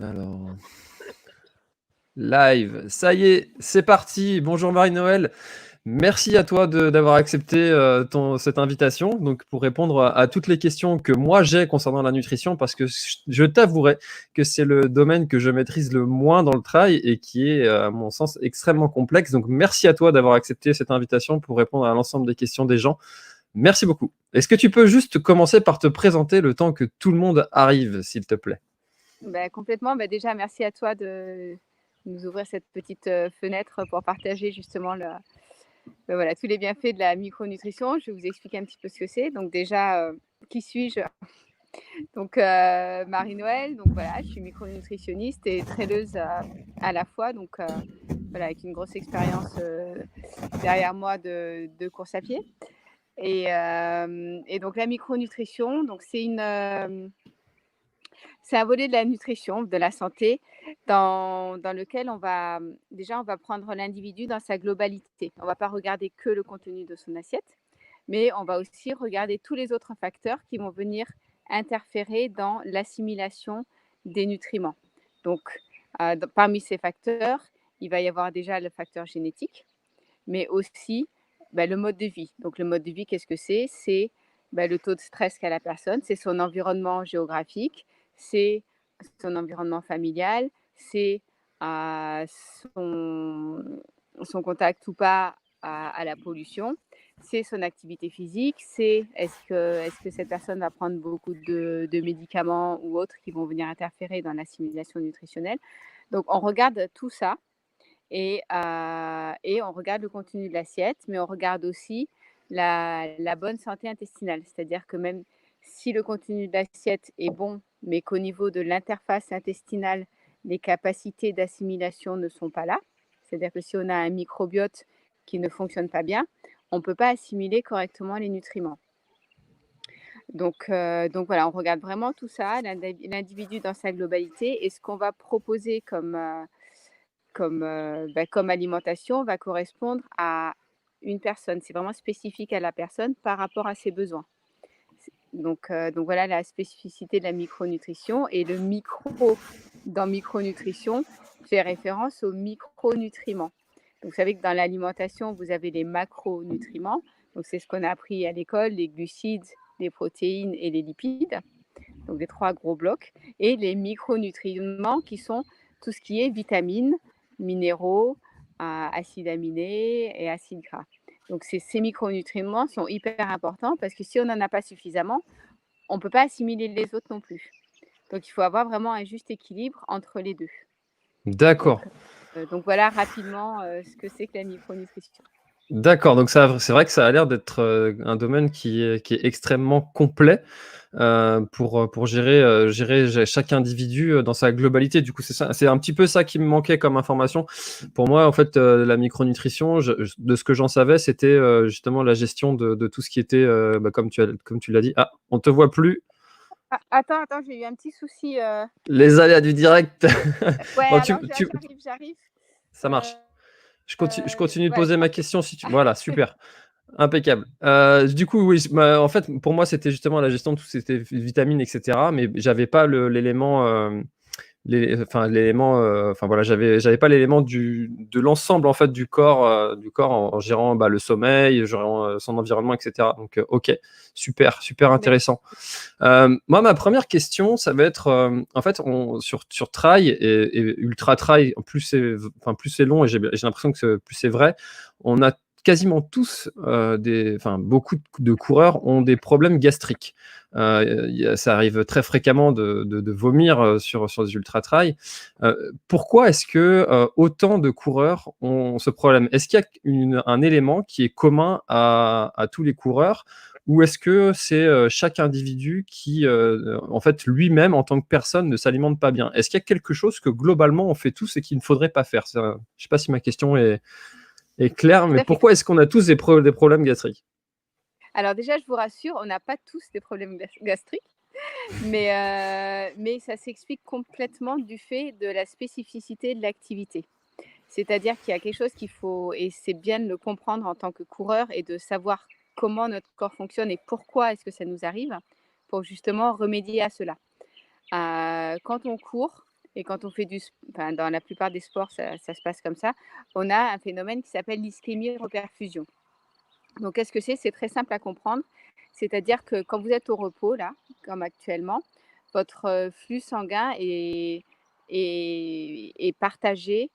Alors, live, ça y est, c'est parti. Bonjour Marie-Noël. Merci à toi d'avoir accepté cette invitation donc pour répondre à toutes les questions que moi j'ai concernant la nutrition parce que je t'avouerai que c'est le domaine que je maîtrise le moins dans le trail et qui est, à mon sens, extrêmement complexe. Donc, merci à toi d'avoir accepté cette invitation pour répondre à l'ensemble des questions des gens. Merci beaucoup. Est-ce que tu peux juste commencer par te présenter le temps que tout le monde arrive, s'il te plaît? Complètement. Déjà, merci à toi de nous ouvrir cette petite fenêtre pour partager justement tous les bienfaits de la micronutrition. Je vais vous expliquer un petit peu ce que c'est. Donc déjà, qui suis-je? Donc Marie-Noël, donc voilà, je suis micronutritionniste et traîneuse à la fois. Donc voilà, avec une grosse expérience derrière moi de course à pied. Et donc la micronutrition, donc c'est un volet de la nutrition, de la santé, dans lequel on va prendre l'individu dans sa globalité. On ne va pas regarder que le contenu de son assiette, mais on va aussi regarder tous les autres facteurs qui vont venir interférer dans l'assimilation des nutriments. Donc, parmi ces facteurs, il va y avoir déjà le facteur génétique, mais aussi le mode de vie. Donc, le mode de vie, qu'est-ce que c'est? C'est le taux de stress qu'a la personne, c'est son environnement géographique, c'est son environnement familial, c'est son contact ou pas à la pollution, c'est son activité physique, c'est est-ce que cette personne va prendre beaucoup de médicaments ou autres qui vont venir interférer dans l'assimilation nutritionnelle. Donc, on regarde tout ça et on regarde le contenu de l'assiette, mais on regarde aussi la bonne santé intestinale. C'est-à-dire que même si le contenu de l'assiette est bon, mais qu'au niveau de l'interface intestinale, les capacités d'assimilation ne sont pas là, c'est-à-dire que si on a un microbiote qui ne fonctionne pas bien, on ne peut pas assimiler correctement les nutriments. Donc voilà, on regarde vraiment tout ça, l'individu dans sa globalité, et ce qu'on va proposer comme alimentation va correspondre à une personne. C'est vraiment spécifique à la personne par rapport à ses besoins. Donc voilà la spécificité de la micronutrition. Et le micro dans micronutrition fait référence aux micronutriments. Donc, vous savez que dans l'alimentation, vous avez les macronutriments. Donc, c'est ce qu'on a appris à l'école, les glucides, les protéines et les lipides. Donc, les 3 gros blocs. Et les micronutriments qui sont tout ce qui est vitamines, minéraux, acides aminés et acides gras. Donc, ces micronutriments sont hyper importants parce que si on n'en a pas suffisamment, on ne peut pas assimiler les autres non plus. Donc, il faut avoir vraiment un juste équilibre entre les deux. D'accord. Donc voilà rapidement ce que c'est que la micronutrition. D'accord, donc c'est vrai que ça a l'air d'être un domaine qui est extrêmement complet pour gérer chaque individu dans sa globalité. Du coup, c'est un petit peu ça qui me manquait comme information. Pour moi, en fait, la micronutrition, de ce que j'en savais, c'était justement la gestion de tout ce qui était, comme tu l'as dit. Ah, on te voit plus. Ah, attends, j'ai eu un petit souci. Les aléas du direct. Ouais, Bon, alors j'arrive. ça marche. Je continue de Ouais, poser ma question si tu. Voilà, super. Impeccable. Du coup, oui, en fait, pour moi, c'était justement la gestion de toutes ces vitamines, etc. Mais j'avais pas l'élément, enfin voilà, j'avais pas l'élément de l'ensemble en fait du corps en gérant le sommeil, gérant son environnement, etc. Donc, ok, super, super intéressant. Moi, ma première question, ça va être, en fait, sur trail et ultra trail, plus c'est long et j'ai l'impression que plus c'est vrai, on a quasiment tous, beaucoup de coureurs ont des problèmes gastriques. Ça arrive très fréquemment de vomir sur des ultra trail. Pourquoi est-ce que autant de coureurs ont ce problème? Est-ce qu'il y a un élément qui est commun à tous les coureurs? Ou est-ce que c'est chaque individu qui, en fait, lui-même, en tant que personne, ne s'alimente pas bien? Est-ce qu'il y a quelque chose que globalement on fait tous et qu'il ne faudrait pas faire? Je ne sais pas si ma question est claire, tout mais à fait. pourquoi est-ce qu'on a tous des problèmes gastriques? Alors déjà, je vous rassure, on n'a pas tous des problèmes gastriques, mais ça s'explique complètement du fait de la spécificité de l'activité. C'est-à-dire qu'il y a quelque chose qu'il faut, et c'est bien de le comprendre en tant que coureur et de savoir comment notre corps fonctionne et pourquoi est-ce que ça nous arrive, pour justement remédier à cela. Quand on court, et quand on fait enfin, dans la plupart des sports, ça se passe comme ça, on a un phénomène qui s'appelle l'ischémie-reperfusion. Donc, qu'est-ce que c'est? C'est très simple à comprendre. C'est-à-dire que quand vous êtes au repos, là, comme actuellement, votre flux sanguin est partagé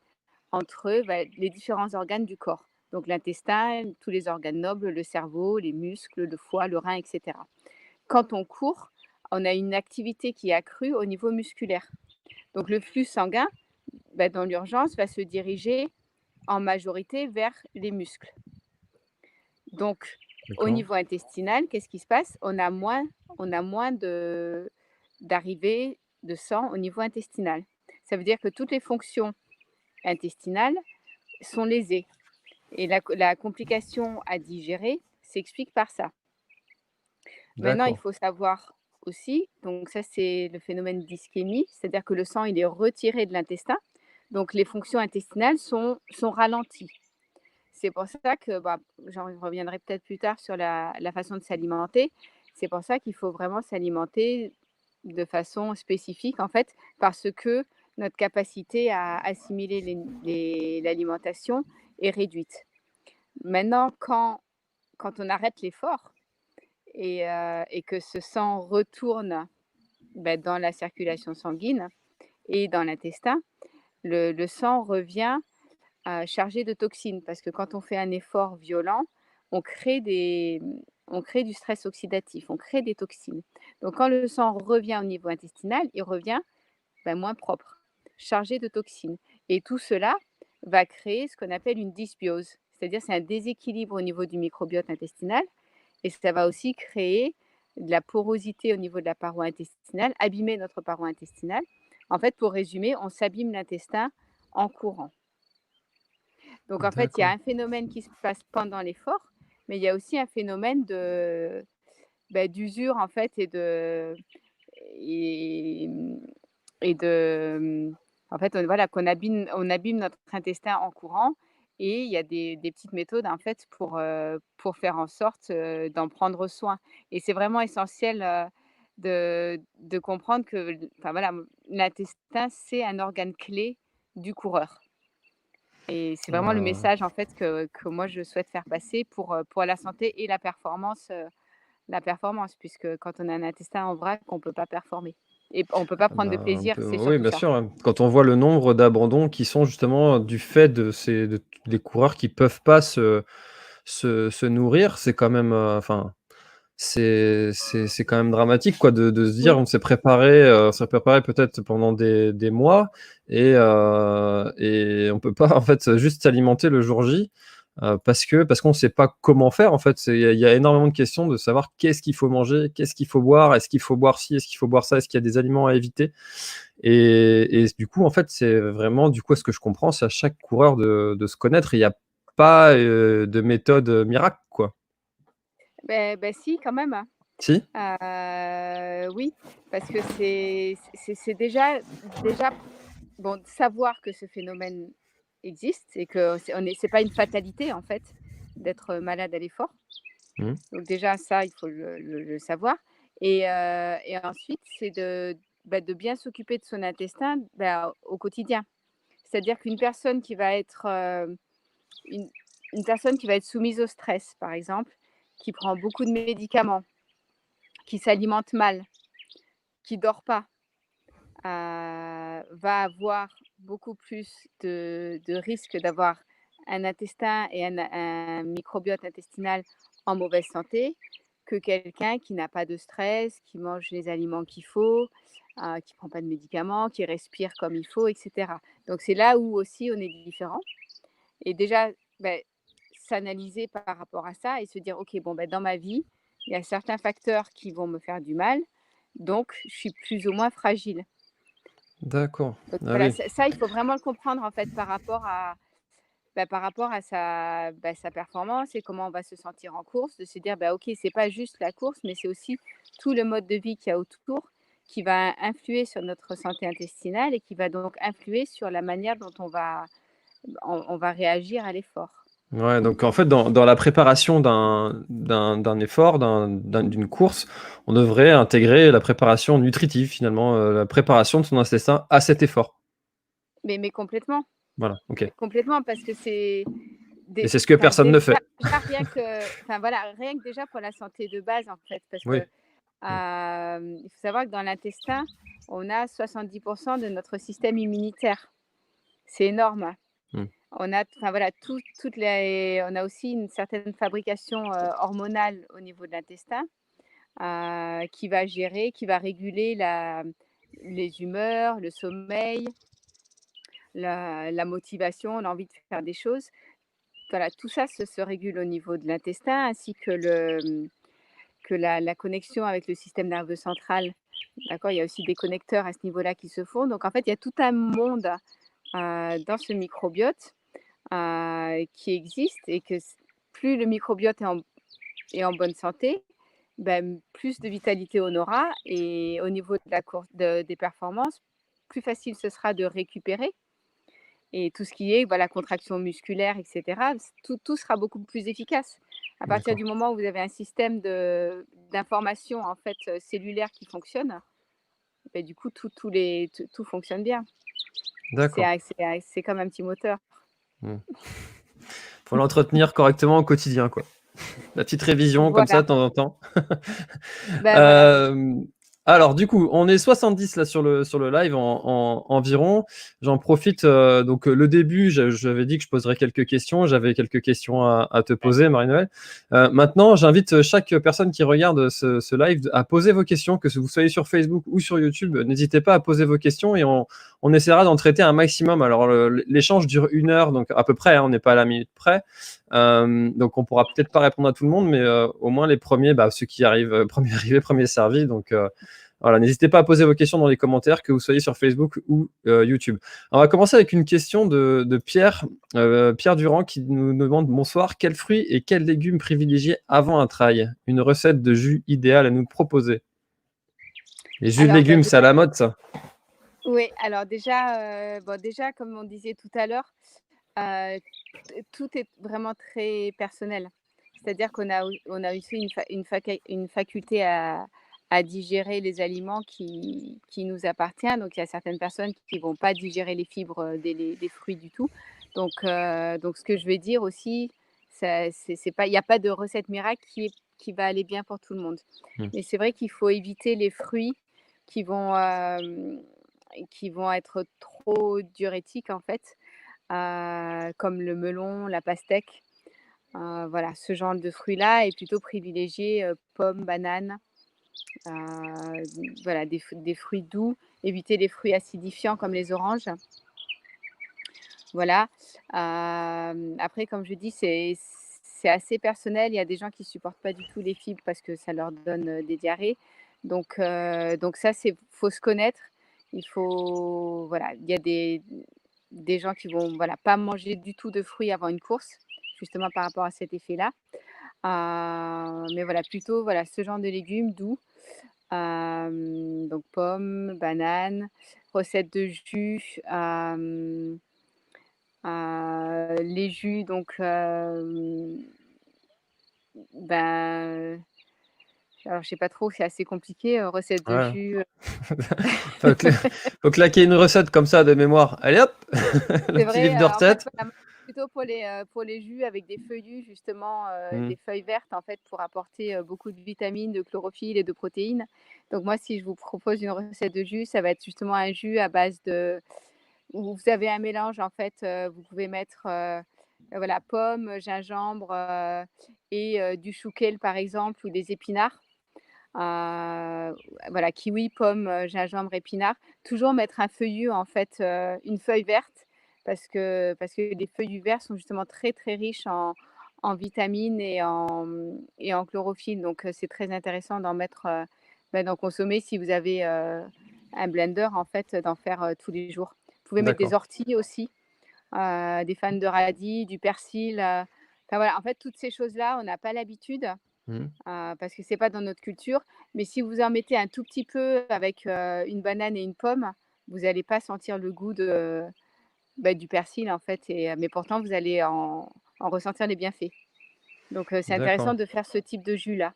entre les différents organes du corps. Donc, l'intestin, tous les organes nobles, le cerveau, les muscles, le foie, le rein, etc. Quand on court, on a une activité qui est accrue au niveau musculaire. Donc, le flux sanguin, dans l'urgence, va se diriger en majorité vers les muscles. Donc, au D'accord. niveau intestinal, qu'est-ce qui se passe? On a moins d'arrivée de sang au niveau intestinal. Ça veut dire que toutes les fonctions intestinales sont lésées et la complication à digérer s'explique par ça. Maintenant, il D'accord. faut savoir aussi, donc ça, c'est le phénomène d'ischémie, c'est-à-dire que le sang, il est retiré de l'intestin, donc les fonctions intestinales sont ralenties. C'est pour ça que, j'en reviendrai peut-être plus tard sur la façon de s'alimenter. C'est pour ça qu'il faut vraiment s'alimenter de façon spécifique, en fait, parce que notre capacité à assimiler l'alimentation est réduite. Maintenant, quand on arrête l'effort et que ce sang retourne dans la circulation sanguine et dans l'intestin, le sang revient chargé de toxines parce que quand on fait un effort violent, on crée du stress oxydatif, on crée des toxines. Donc quand le sang revient au niveau intestinal, il revient moins propre, chargé de toxines. Et tout cela va créer ce qu'on appelle une dysbiose, c'est-à-dire c'est un déséquilibre au niveau du microbiote intestinal et ça va aussi créer de la porosité au niveau de la paroi intestinale, abîmer notre paroi intestinale. En fait, pour résumer, on s'abîme l'intestin en courant. Donc en fait, il y a D'accord. un phénomène qui se passe pendant l'effort, mais il y a aussi un phénomène d'usure en fait et et de en fait, voilà, on abîme notre intestin en courant et il y a des petites méthodes en fait pour faire en sorte, d'en prendre soin et c'est vraiment essentiel, de comprendre que enfin voilà, l'intestin, c'est un organe clé du coureur. Et c'est vraiment le Euh, message en fait que moi je souhaite faire passer pour la santé et la performance puisque quand on a un intestin en vrac, on peut pas performer et on peut pas prendre de plaisir, c'est oui, surtout bien ça. sûr, ouais. Quand on voit le nombre d'abandons qui sont justement du fait des coureurs qui peuvent pas se nourrir, c'est quand même, enfin, c'est quand même dramatique quoi de se dire Oui, on s'est préparé peut-être pendant des mois et on peut pas en fait juste s'alimenter le jour J, parce qu'on ne sait pas comment faire en fait. Il y a énormément de questions de savoir qu'est-ce qu'il faut manger, qu'est-ce qu'il faut boire, est-ce qu'il faut boire ci, est-ce qu'il faut boire ça, est-ce qu'il y a des aliments à éviter? Et du coup, en fait, c'est vraiment du coup, à ce que je comprends, c'est à chaque coureur de se connaître. Il y a pas, de méthode, miracle, quoi. si quand même, hein. Si? Oui, parce que c'est déjà bon de savoir que ce phénomène existe et que c'est pas une fatalité en fait d'être malade à l'effort. Mmh. Donc déjà ça, il faut le savoir et ensuite c'est de bien s'occuper de son intestin, au quotidien. C'est-à-dire qu'une personne qui va être, une une personne qui va être soumise au stress, par exemple, qui prend beaucoup de médicaments, qui s'alimente mal, qui dort pas, va avoir beaucoup plus de risques d'avoir un intestin et un microbiote intestinal en mauvaise santé que quelqu'un qui n'a pas de stress, qui mange les aliments qu'il faut, qui prend pas de médicaments, qui respire comme il faut et cetera. Donc c'est là où aussi on est différents et déjà, beh, s'analyser par rapport à ça et se dire: «OK, bon, dans ma vie, il y a certains facteurs qui vont me faire du mal, donc je suis plus ou moins fragile». D'accord. Donc Ah voilà, oui. ça, il faut vraiment le comprendre, en fait, par rapport à sa performance et comment on va se sentir en course, de se dire: «OK, c'est pas juste la course, mais c'est aussi tout le mode de vie qu'il y a autour qui va influer sur notre santé intestinale et qui va donc influer sur la manière dont on va réagir à l'effort». Ouais, donc en fait, dans la préparation d'un effort, d'une course, on devrait intégrer la préparation nutritive finalement, la préparation de son intestin à cet effort. Mais complètement, Voilà, OK. mais complètement parce que c'est Et des c'est ce que enfin personne ne déjà fait. déjà rien que enfin voilà, rien que déjà pour la santé de base en fait parce que, Oui. Mmh. il faut savoir que dans l'intestin, on a 70 de notre système immunitaire. C'est énorme. Mmh. On a enfin voilà, toutes les on a aussi une certaine fabrication, hormonale au niveau de l'intestin, qui va gérer, qui va réguler les humeurs, le sommeil, la motivation, l'envie de faire des choses. Voilà, tout ça se régule au niveau de l'intestin ainsi que la connexion avec le système nerveux central. D'accord? Il y a aussi des connecteurs à ce niveau-là qui se font. Donc en fait, il y a tout un monde, dans ce microbiote, qui existe et que plus le microbiote est en bonne santé, ben, plus de vitalité on aura et au niveau de la course des performances, plus facile ce sera de récupérer et tout ce qui est voilà, contraction musculaire, et cetera, tout sera beaucoup plus efficace. À partir D'accord. du moment où vous avez un système d'information en fait, cellulaire qui fonctionne, ben du coup tout fonctionne bien. D'accord. C'est comme un petit moteur. Mmh. Faut l'entretenir correctement au quotidien, quoi. La petite révision comme ça Voilà, de temps en temps. ben voilà. Euh, alors du coup, on est 70 là sur le live environ. J'en profite. Donc le début, j'avais dit que je poserais quelques questions. J'avais quelques questions à te poser, Marie-Noël. Maintenant, j'invite chaque personne qui regarde ce live à poser vos questions, que vous soyez sur Facebook ou sur YouTube. N'hésitez pas à poser vos questions et on essaiera d'en traiter un maximum. Alors l'échange dure 1 heure, donc à peu près, hein, on n'est pas à la minute près. Donc on pourra peut-être pas répondre à tout le monde, mais au moins les premiers, ceux qui arrivent, premiers arrivés, premiers servis. Donc voilà, n'hésitez pas à poser vos questions dans les commentaires, que vous soyez sur Facebook ou YouTube. On va commencer avec une question de Pierre, Pierre Durand, qui nous demande: bonsoir, quels fruits et quels légumes privilégier avant un trail? Une recette de jus idéale à nous proposer. Les jus de Alors, bah, légumes, c'est à déjà la mode, ça. oui, alors déjà, bon, déjà, comme on disait tout à l'heure, Heu, tout est vraiment très personnel. C'est-à-dire qu'on a aussi une faculté à digérer les aliments qui nous appartient. Donc il y a certaines personnes qui vont pas digérer les fibres, des fruits du tout. Donc ce que je vais dire aussi, ça c'est pas il y a pas de recette miracle qui va aller bien pour tout le monde. Mm. Mais c'est vrai qu'il faut éviter les fruits qui vont, qui vont être trop diurétiques en fait, comme le melon, la pastèque, voilà, ce genre de fruits-là et plutôt privilégier, pommes, bananes, heu, voilà, des fruits doux, éviter les fruits acidifiants comme les oranges, voilà. Après comme je dis, c'est assez personnel. Il y a des gens qui supportent pas du tout les fibres parce que ça leur donne, des diarrhées. Donc ça, c'est faut se connaître. Il faut voilà, il y a des gens qui vont, voilà, pas manger du tout de fruits avant une course, justement par rapport à cet effet-là. Mais voilà, plutôt, voilà, ce genre de légumes doux, donc pommes, bananes, recettes de jus, les jus donc, ben, alors je sais pas trop, c'est assez compliqué, recettes de Ouais. jus, faut, cla- faut claquer une recette comme ça de mémoire. Allez hop, le c'est petit vrai, livre de en fait, recettes. voilà, moi, plutôt pour les jus avec des feuillus justement, Mm. des feuilles vertes en fait pour apporter, beaucoup de vitamines, de chlorophylle et de protéines. Donc moi, si je vous propose une recette de jus, ça va être justement un jus à base de où vous avez un mélange en fait, vous pouvez mettre, voilà, pommes, gingembre, et du chouquel par exemple ou des épinards. Voilà, kiwi, pomme, gingembre, épinards. Toujours mettre un feuillu, en fait, une feuille verte parce que les feuillus verts sont justement très, très riches en vitamines et en chlorophylle. Donc, c'est très intéressant d'en mettre, d'en consommer si vous avez, un blender, en fait, d'en faire, tous les jours. Vous pouvez mettre des D'accord. orties aussi, des fans de radis, du persil, enfin voilà, en fait, toutes ces choses-là, on n'a pas l'habitude. Mm. Parce que c'est pas dans notre culture. Mais si vous en mettez un tout petit peu avec, une banane et une pomme, vous allez pas sentir le goût du persil, en fait mais pourtant vous allez en ressentir les bienfaits. Donc, c'est intéressant D'accord. de faire ce type de jus-là.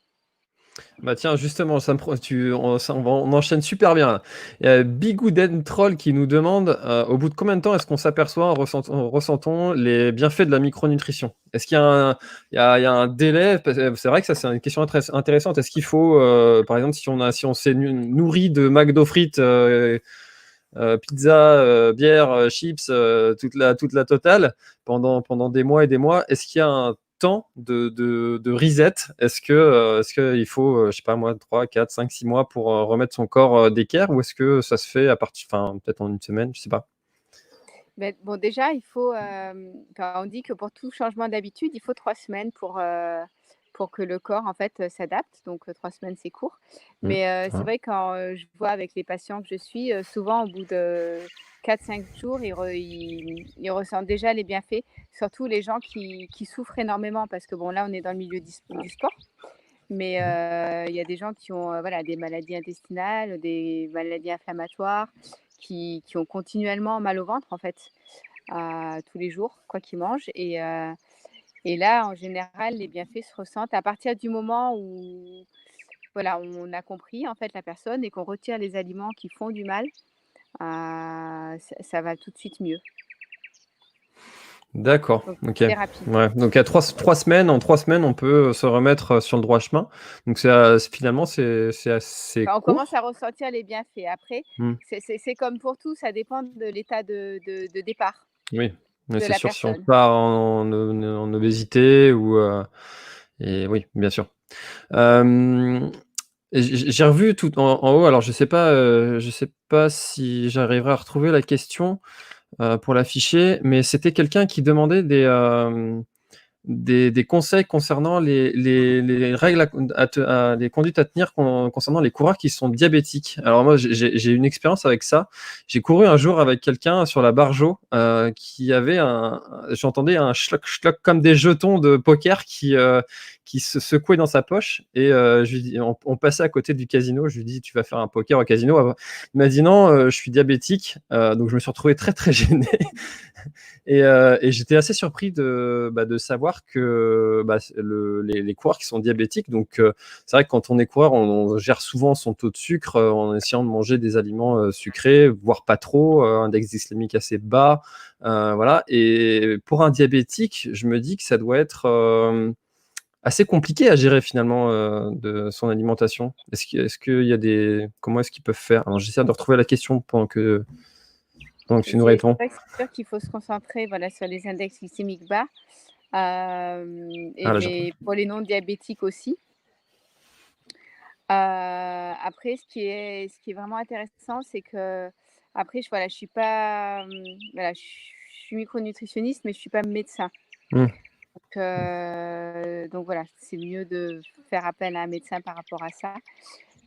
Bah tiens, justement, ça me pro tu on ça on enchaîne super bien là. Il y a Bigouden Troll qui nous demande, au bout de combien de temps est-ce qu'on s'aperçoit en ressentant les bienfaits de la micronutrition? Est-ce qu'il y a il y a un délai? Parce que c'est vrai que ça, c'est une question très intéressante. Est-ce qu'il faut, par exemple, si on s'est nourri de McDo frites, pizza, bière, chips, toute la totale pendant des mois et des mois. Est-ce qu'il y a un temps de reset? Est-ce qu'il faut, je sais pas moi, 3, 4, 5, 6 mois pour remettre son corps d'équerre, ou est-ce que ça se fait à partir, enfin, peut-être en une semaine, je sais pas. Mais bon, déjà, il faut, on dit que pour tout changement d'habitude, il faut 3 semaines pour que le corps, en fait, s'adapte. Donc, 3 semaines, c'est court. Mmh. Mais, c'est Ouais. vrai quand, je vois avec les patients que je suis, souvent au bout de 4-5 jours, ils ressentent déjà les bienfaits. Surtout les gens qui souffrent énormément parce que bon, là, on est dans le milieu du sport. Mais, Mmh. il y a des gens qui ont, voilà, des maladies intestinales, des maladies inflammatoires, qui ont continuellement mal au ventre, en fait, tous les jours, quoi qu'ils mangent. Et là, en général, les bienfaits se ressentent à partir du moment où, voilà, on a compris, en fait, la personne et qu'on retire les aliments qui font du mal, ça va tout de suite mieux. D'accord, Donc OK. c'est rapide. Ouais, donc à 3 semaines, en 3 semaines, on peut se remettre sur le droit chemin. Donc finalement, c'est assez Enfin, on commence court. à ressentir les bienfaits. Après, Mmh. c'est comme pour tout, ça dépend de l'état de départ Oui, mais de c'est la sûr, si on personne. part en obésité ou et oui, bien sûr. Hem Et j'ai revu tout en haut, alors je sais pas si j'arriverai à retrouver la question, pour l'afficher, mais c'était quelqu'un qui demandait des conseils concernant les règles les conduites à tenir concernant les coureurs qui sont diabétiques. Alors moi, j'ai une expérience avec ça. J'ai couru un jour avec quelqu'un sur la Bargeot, qui avait j'entendais un schlock schlock comme des jetons de poker qui se secouaient dans sa poche, et je lui dis on passait à côté du casino. Je lui dis: «Tu vas faire un poker au casino?» Il m'a dit: «Non, je suis diabétique», donc je me suis retrouvé très, très gêné. Et j'étais assez surpris de savoir que les coureurs qui sont diabétiques, donc c'est vrai que quand on est coureur, on gère souvent son taux de sucre en essayant de manger des aliments sucrés, voire pas trop, index glycémique assez bas, voilà. Et pour un diabétique, je me dis que ça doit être assez compliqué à gérer finalement, de son alimentation. Est-ce qu'il y a des comment est-ce qu'ils peuvent faire? Alors j'essaie de retrouver la question pendant que tu nous C'est réponds. vrai que c'est sûr qu'il faut se concentrer, voilà, sur les index glycémiques bas, Ah là, mais pour les non diabétiques aussi. Après ce qui est vraiment intéressant, c'est qu'après voilà, je suis pas, voilà, je suis micronutritionniste, mais je suis pas médecin. mmh, Donc voilà, c'est mieux de faire appel à un médecin par rapport à ça.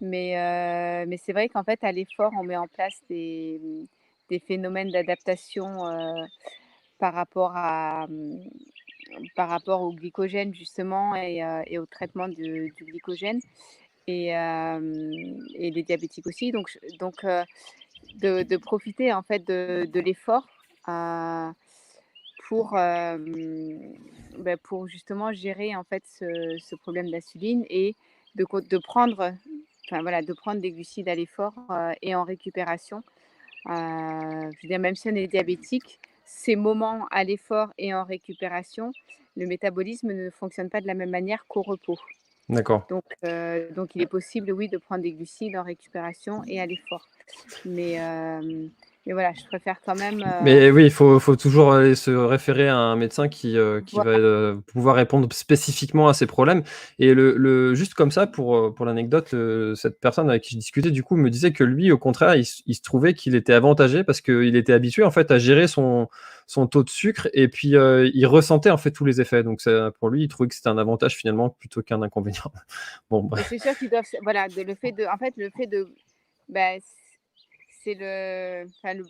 Mais c'est vrai qu'en fait, à l'effort, on met en place des phénomènes d'adaptation, par rapport par rapport au glycogène justement et au traitement du glycogène et les diabétiques aussi. Donc de profiter en fait de l'effort, heu, pour, pour justement gérer en fait ce problème d'insuline et de prendre, enfin voilà, de prendre des glucides à l'effort, et en récupération. Je veux dire, même si on est diabétique, ces moments à l'effort et en récupération, le métabolisme ne fonctionne pas de la même manière qu'au repos. d'accord. Donc il est possible, oui, de prendre des glucides en récupération et à l'effort. Mais, mais voilà, je préfère quand même, Mais oui, il faut toujours aller se référer à un médecin qui va, voilà. pouvoir répondre spécifiquement à ces problèmes. Et juste comme ça, pour l'anecdote, cette personne avec qui je discutais, du coup, me disait que lui, au contraire, il se trouvait qu'il était avantagé parce qu'il était habitué, en fait, à gérer son taux de sucre, et puis, il ressentait, en fait, tous les effets. Donc ça, pour lui, il trouvait que c'était un avantage finalement plutôt qu'un inconvénient. Bon, Mais bref. c'est sûr qu'ils doivent voilà, le fait de en fait, le fait de bah, c'est le enfin le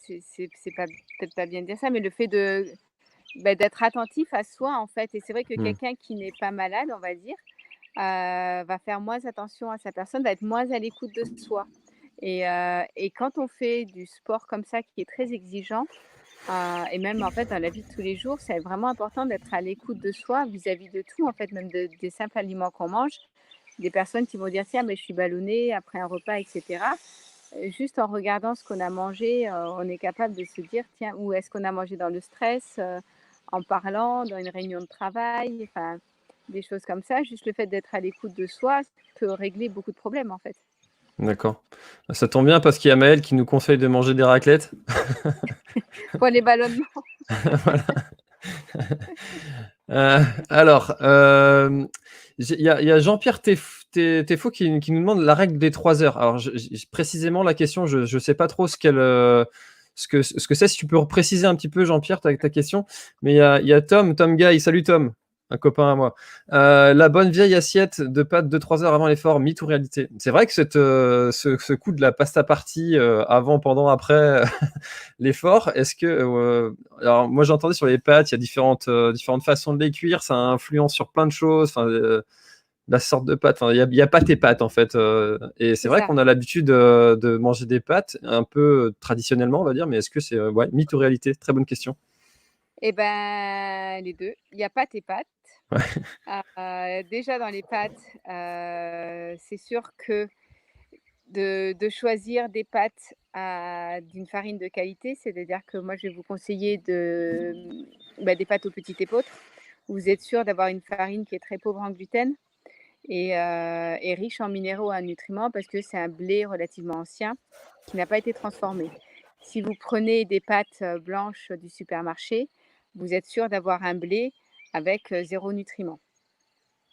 c'est pas peut-être pas bien de dire ça, mais le fait d'être attentif à soi, en fait. Et c'est vrai que Mmh. quelqu'un qui n'est pas malade, on va dire, va faire moins attention à sa personne, va être moins à l'écoute de soi. Et quand on fait du sport comme ça qui est très exigeant, Et même en fait dans la vie de tous les jours, c'est vraiment important d'être à l'écoute de soi vis-à-vis de tout en fait, même des simples aliments qu'on mange. Des personnes qui vont dire: «Tiens, mais je suis ballonnée après un repas» et cetera. Juste en regardant ce qu'on a mangé, on est capable de se dire: «Tiens, où est-ce qu'on a mangé dans le stress?» En parlant, dans une réunion de travail, enfin, des choses comme ça. Juste le fait d'être à l'écoute de soi peut régler beaucoup de problèmes, en fait. D'accord. Ça tombe bien parce qu'il y a Maëlle qui nous conseille de manger des raclettes. Pour les ballonnements. Voilà. Alors, il y a Jean-Pierre Tefo qui nous demande la règle des 3 heures. Alors, précisément, la question, je ne sais pas trop ce que c'est. Si tu peux préciser un petit peu, Jean-Pierre, ta question. Mais il y a Tom Guy. Salut Tom, un copain à moi. La bonne vieille assiette de pâtes 2-3 heures avant l'effort, mythe ou réalité? C'est vrai que ce coup de la pasta party avant, pendant, après l'effort, est-ce que alors moi j'entendais sur les pâtes, il y a différentes façons de les cuire, ça influence sur plein de choses, la sorte de pâte, il y a pâtes et pâtes en fait, et c'est C'est vrai ça. qu'on a l'habitude de manger des pâtes un peu traditionnellement, on va dire, mais est-ce que c'est ouais, mythe ou réalité? Très bonne question. Eh ben, les 2. Il y a pâtes et pâtes. Ouais. Déjà dans les pâtes, c'est sûr que de choisir des pâtes d'une farine de qualité, c'est-à-dire que moi, je vais vous conseiller des pâtes aux petites épeautres. Vous êtes sûr d'avoir une farine qui est très pauvre en gluten et riche en minéraux et en nutriments parce que c'est un blé relativement ancien qui n'a pas été transformé. Si vous prenez des pâtes blanches du supermarché, vous êtes sûr d'avoir un blé avec 0 nutriments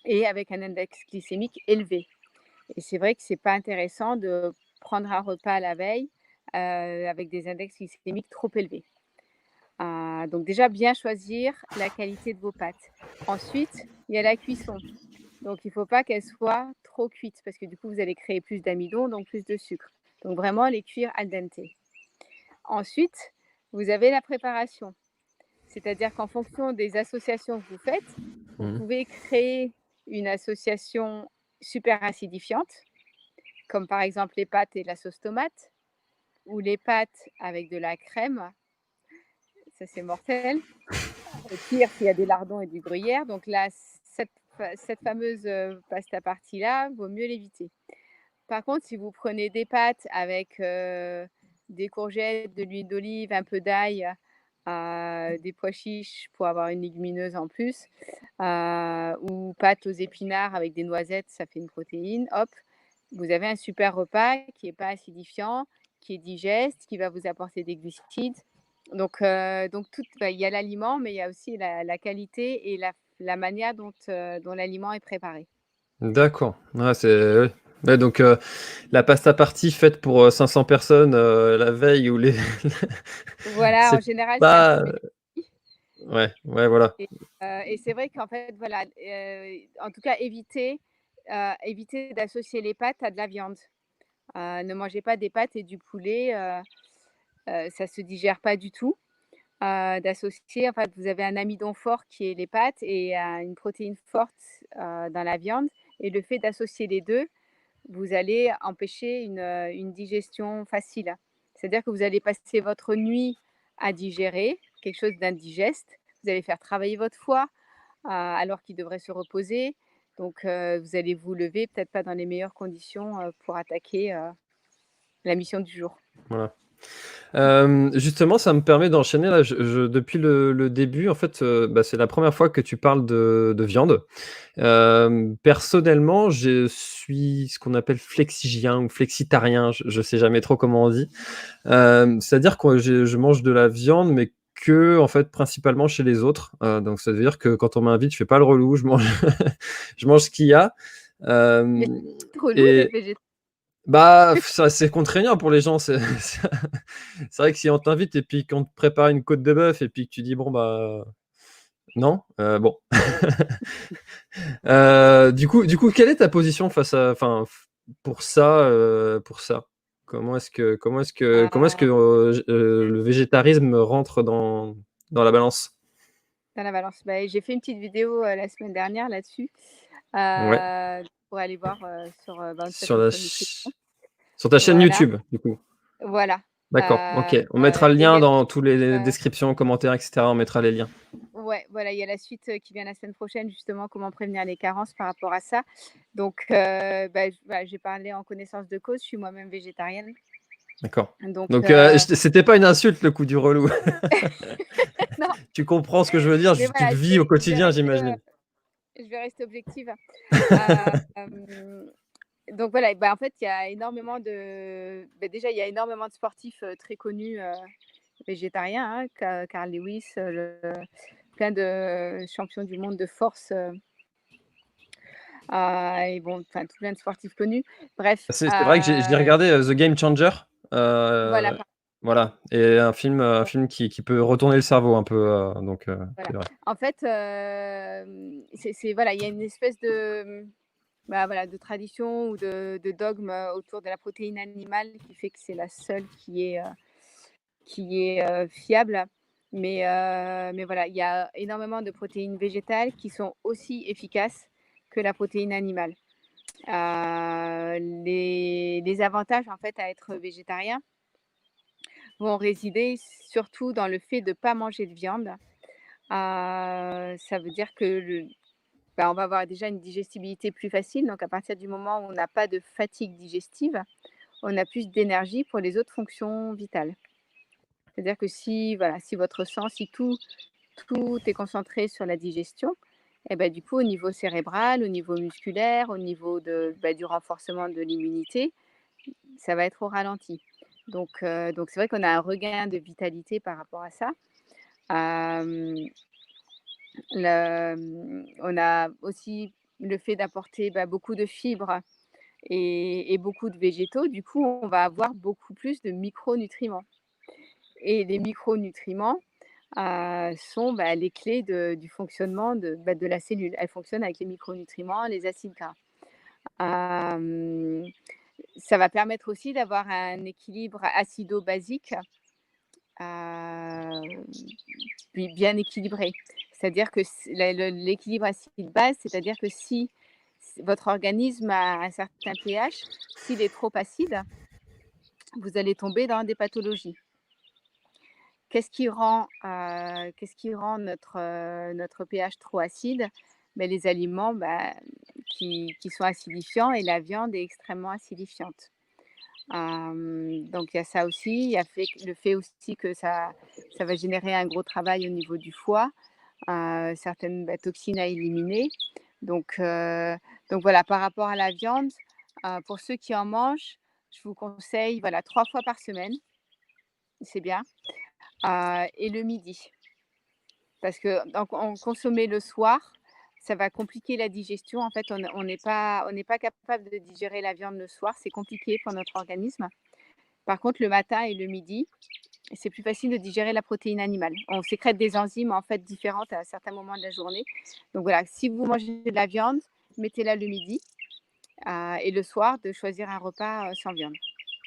et avec un index glycémique élevé. Et c'est vrai que c'est pas intéressant de prendre un repas la veille avec des index glycémiques trop élevés. Donc déjà, bien choisir la qualité de vos pâtes. Ensuite, il y a la cuisson. Donc il ne faut pas qu'elle soit trop cuite parce que du coup, vous allez créer plus d'amidon, donc plus de sucre. Donc vraiment les cuire al dente. Ensuite, vous avez la préparation. C'est-à-dire qu'en fonction des associations que vous faites, vous Mhm. pouvez créer une association super acidifiante, comme par exemple les pâtes et la sauce tomate, ou les pâtes avec de la crème, ça c'est mortel. Pire s'il y a des lardons et du gruyère. Donc là, cette fameuse pasta partie-là, vaut mieux l'éviter. Par contre, si vous prenez des pâtes avec des courgettes, de l'huile d'olive, un peu d'ail, des pois chiches pour avoir une légumineuse en plus, ou pâtes aux épinards avec des noisettes, ça fait une protéine, hop, vous avez un super repas qui n'est pas acidifiant, qui est digeste, qui va vous apporter des glucides. Donc il y a l'aliment, mais il y a aussi la qualité et la manière dont l'aliment est préparé. D'accord. Ouais, ouais. Ouais, donc la pasta party faite pour 500 personnes la veille ou les Voilà, en c'est général, c'est un peu pas maigri. ouais, voilà. Et c'est vrai qu'en fait, voilà, en tout cas, éviter d'associer les pâtes à de la viande. Ne mangez pas des pâtes et du poulet, ça se digère pas du tout. D'associer, en fait, vous avez un amidon fort qui est les pâtes et une protéine forte dans la viande. Et le fait d'associer les 2, vous allez empêcher une digestion facile. C'est-à-dire que vous allez passer votre nuit à digérer quelque chose d'indigeste. Vous allez faire travailler votre foie alors qu'il devrait se reposer. Donc, vous allez vous lever peut-être pas dans les meilleures conditions pour attaquer la mission du jour. Voilà. Justement, ça me permet d'enchaîner là. Depuis le début, en fait, c'est la première fois que tu parles de viande. Personnellement, je suis ce qu'on appelle flexigien ou flexitarien. Je sais jamais trop comment on dit. C'est-à-dire que je mange de la viande, mais que en fait principalement chez les autres. Donc ça veut dire que quand on m'invite, je fais pas le relou. Je mange, je mange ce qu'il y a. Mais Euh, c'est relou d'être et végétarien. bah, ça, c'est contraignant pour les gens. C'est vrai que si on t'invite et puis qu'on te prépare une côte de bœuf et puis que tu dis bon bah non, bon. Du coup, quelle est ta position face à, enfin, pour ça? Comment est-ce que le végétarisme rentre dans la balance? Dans la balance. Bah, j'ai fait une petite vidéo la semaine dernière là-dessus. Ouais, Pour aller voir sur Bounce sur la Nutrition. sur ta chaîne Voilà, YouTube, du coup. voilà. D'accord, ok. On mettra le Et il lien y a dans toutes les euh, descriptions, commentaires, etc. On mettra les liens. ouais, voilà, il y a la suite qui vient la semaine prochaine, justement, comment prévenir les carences par rapport à ça. Donc, voilà, j'ai parlé en connaissance de cause, je suis moi-même végétarienne. D'accord. Donc, Donc, c'était pas une insulte, le coup du relou. non, Tu comprends ce que je veux dire, mais tu voilà, le vis au je vais quotidien, rester, j'imagine. je vais rester objective. Euh, donc voilà, en fait, il y a énormément déjà, il y a énormément de sportifs très connus végétariens, hein, Carl Lewis, plein de champions du monde de force, et bon, enfin, tout plein de sportifs connus. Bref, C'est vrai que j'ai regardé The Game Changer. voilà, Voilà. Et un film qui peut retourner le cerveau un peu. Donc, voilà. c'est vrai. En fait, voilà, il y a une espèce de, voilà, de tradition ou de dogme autour de la protéine animale qui fait que c'est la seule qui est fiable. Mais voilà, il y a énormément de protéines végétales qui sont aussi efficaces que la protéine animale. Les avantages, en fait, à être végétarien vont résider surtout dans le fait de ne pas manger de viande. Ça veut dire que on va avoir déjà une digestibilité plus facile. Donc, à partir du moment où on n'a pas de fatigue digestive, on a plus d'énergie pour les autres fonctions vitales. C'est-à-dire que si, voilà, si votre sang, si tout est concentré sur la digestion, et ben, du coup, au niveau cérébral, au niveau musculaire, au niveau du renforcement de l'immunité, ça va être au ralenti. Donc c'est vrai qu'on a un regain de vitalité par rapport à ça. Euh, on a aussi le fait d'apporter beaucoup de fibres et beaucoup de végétaux. Du coup, on va avoir beaucoup plus de micronutriments. Et les micronutriments sont les clés du fonctionnement de la cellule. Elles fonctionnent avec les micronutriments, les acides gras. Euh, Ça va permettre aussi d'avoir un équilibre acido-basique bien équilibré. C'est-à-dire que l'équilibre acide-base, c'est-à-dire que si votre organisme a un certain pH, s'il est trop acide, vous allez tomber dans des pathologies. Qu'est-ce qui rend notre pH trop acide? Les aliments qui sont acidifiants, et la viande est extrêmement acidifiante. Donc il y a ça aussi, il y a le fait aussi que ça va générer un gros travail au niveau du foie, certaines toxines à éliminer. Donc voilà, par rapport à la viande, pour ceux qui en mangent, je vous conseille, voilà, 3 fois par semaine, c'est bien, et le midi. Parce que en consommer le soir, ça va compliquer la digestion. En fait, on n'est pas capable de digérer la viande le soir, c'est compliqué pour notre organisme. Par contre, le matin et le midi, c'est plus facile de digérer la protéine animale. On sécrète des enzymes en fait différentes à certains moments de la journée. Donc voilà, si vous mangez de la viande, mettez-la le midi, et le soir, de choisir un repas sans viande.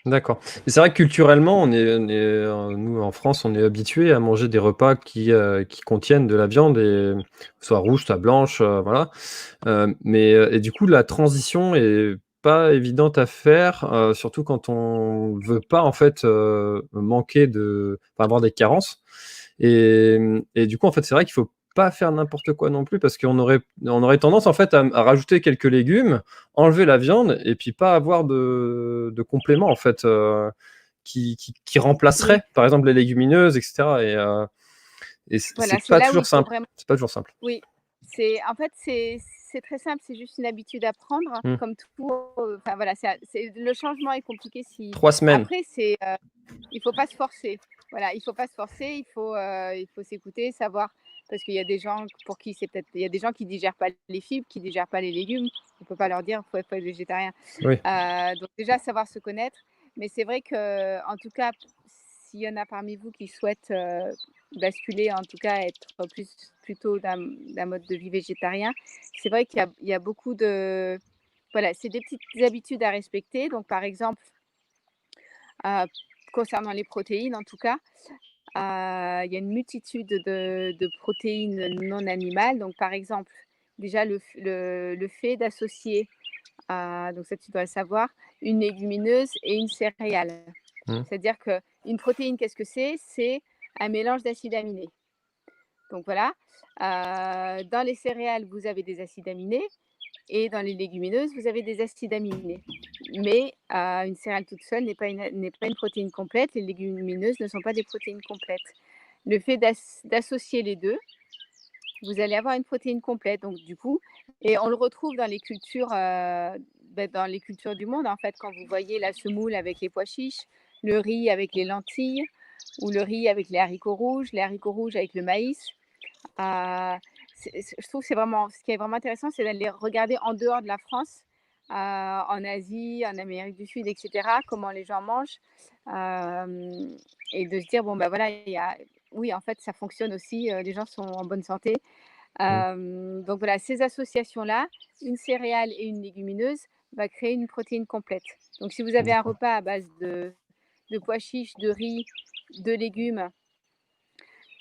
D'accord. Et c'est vrai que culturellement, nous en France, on est habitué à manger des repas qui contiennent de la viande, et soit rouge, soit blanche, voilà. Et du coup, la transition est pas évidente à faire, surtout quand on veut pas en fait avoir des carences. Et du coup, en fait, c'est vrai qu'il faut pas faire n'importe quoi non plus, parce on aurait tendance en fait à rajouter quelques légumes, enlever la viande, et puis pas avoir de complément en fait qui Oui, remplacerait par exemple les légumineuses, etc. Et voilà, c'est c'est pas là où toujours il faut simple. vraiment. C'est pas toujours simple. Oui, en fait, c'est très simple, c'est juste une habitude à prendre, Hmm. comme tout. Enfin voilà, le changement est compliqué si. 3 semaines. Après, il faut pas se forcer. Voilà, il faut pas se forcer, il faut s'écouter, savoir, parce qu'il y a des gens pour qui il y a des gens qui digèrent pas les fibres, qui digèrent pas les légumes. On peut pas leur dire faut être végétarien. Oui. Donc déjà savoir se connaître, mais c'est vrai que en tout cas, s'il y en a parmi vous qui souhaitent basculer, en tout cas être plutôt d'un mode de vie végétarien, c'est vrai qu'il y a beaucoup de, voilà, c'est des petites habitudes à respecter. Donc par exemple, euh, concernant les protéines en tout cas, il y a une multitude de protéines non animales. Donc par exemple, déjà le fait d'associer, donc ça tu dois le savoir, une légumineuse et une céréale. Hmm. C'est-à-dire que une protéine, qu'est-ce que c'est? C'est un mélange d'acides aminés. Donc voilà, dans les céréales, vous avez des acides aminés et dans les légumineuses, vous avez des acides aminés. Mais une céréale toute seule n'est pas une protéine complète. Les légumineuses ne sont pas des protéines complètes. Le fait d'associer les deux, vous allez avoir une protéine complète. Donc du coup, et on le retrouve dans les cultures, dans les cultures du monde en fait. Quand vous voyez la semoule avec les pois chiches, le riz avec les lentilles, ou le riz avec les haricots rouges avec le maïs. Je trouve que c'est vraiment, ce qui est vraiment intéressant, c'est d'aller regarder en dehors de la France, en Asie, en Amérique du Sud, etc., comment les gens mangent, et de se dire, bon, ben voilà, oui, en fait, ça fonctionne aussi, les gens sont en bonne santé. Donc voilà, ces associations-là, une céréale et une légumineuse, va créer une protéine complète. Donc si vous avez un repas à base de pois chiches, de riz, de légumes,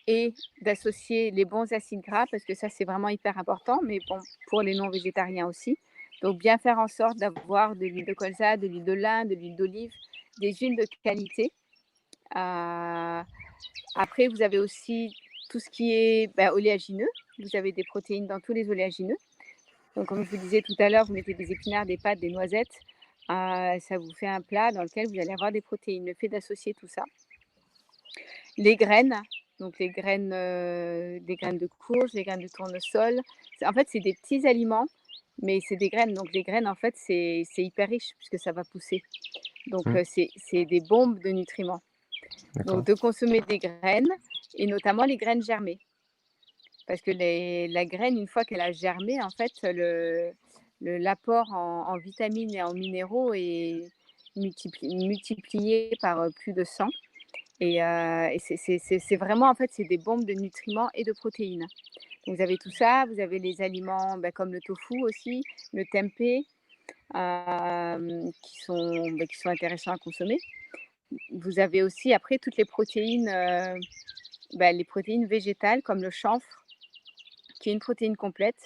et d'associer les bons acides gras, parce que ça, c'est vraiment hyper important, mais bon, pour les non-végétariens aussi. Donc, bien faire en sorte d'avoir de l'huile de colza, de l'huile de lin, de l'huile d'olive, des huiles de qualité. Après, vous avez aussi tout ce qui est oléagineux. Vous avez des protéines dans tous les oléagineux. Donc, comme je vous disais tout à l'heure, vous mettez des épinards, des pâtes, des noisettes. Ça vous fait un plat dans lequel vous allez avoir des protéines. Le fait d'associer tout ça. Les graines, donc des graines de courge, des graines de tournesol. En fait, c'est des petits aliments, mais c'est des graines. Donc les graines, en fait, c'est hyper riche puisque ça va pousser. Donc c'est des bombes de nutriments. Donc de consommer des graines et notamment les graines germées. Parce que la graine, une fois qu'elle a germé, en fait, l'apport en vitamines et en minéraux est multiplié par plus de 100. Et c'est vraiment, en fait, c'est des bombes de nutriments et de protéines. Donc, vous avez tout ça, vous avez les aliments comme le tofu aussi, le tempeh, qui sont intéressants à consommer. Vous avez aussi, après, toutes les protéines végétales, comme le chanvre, qui est une protéine complète,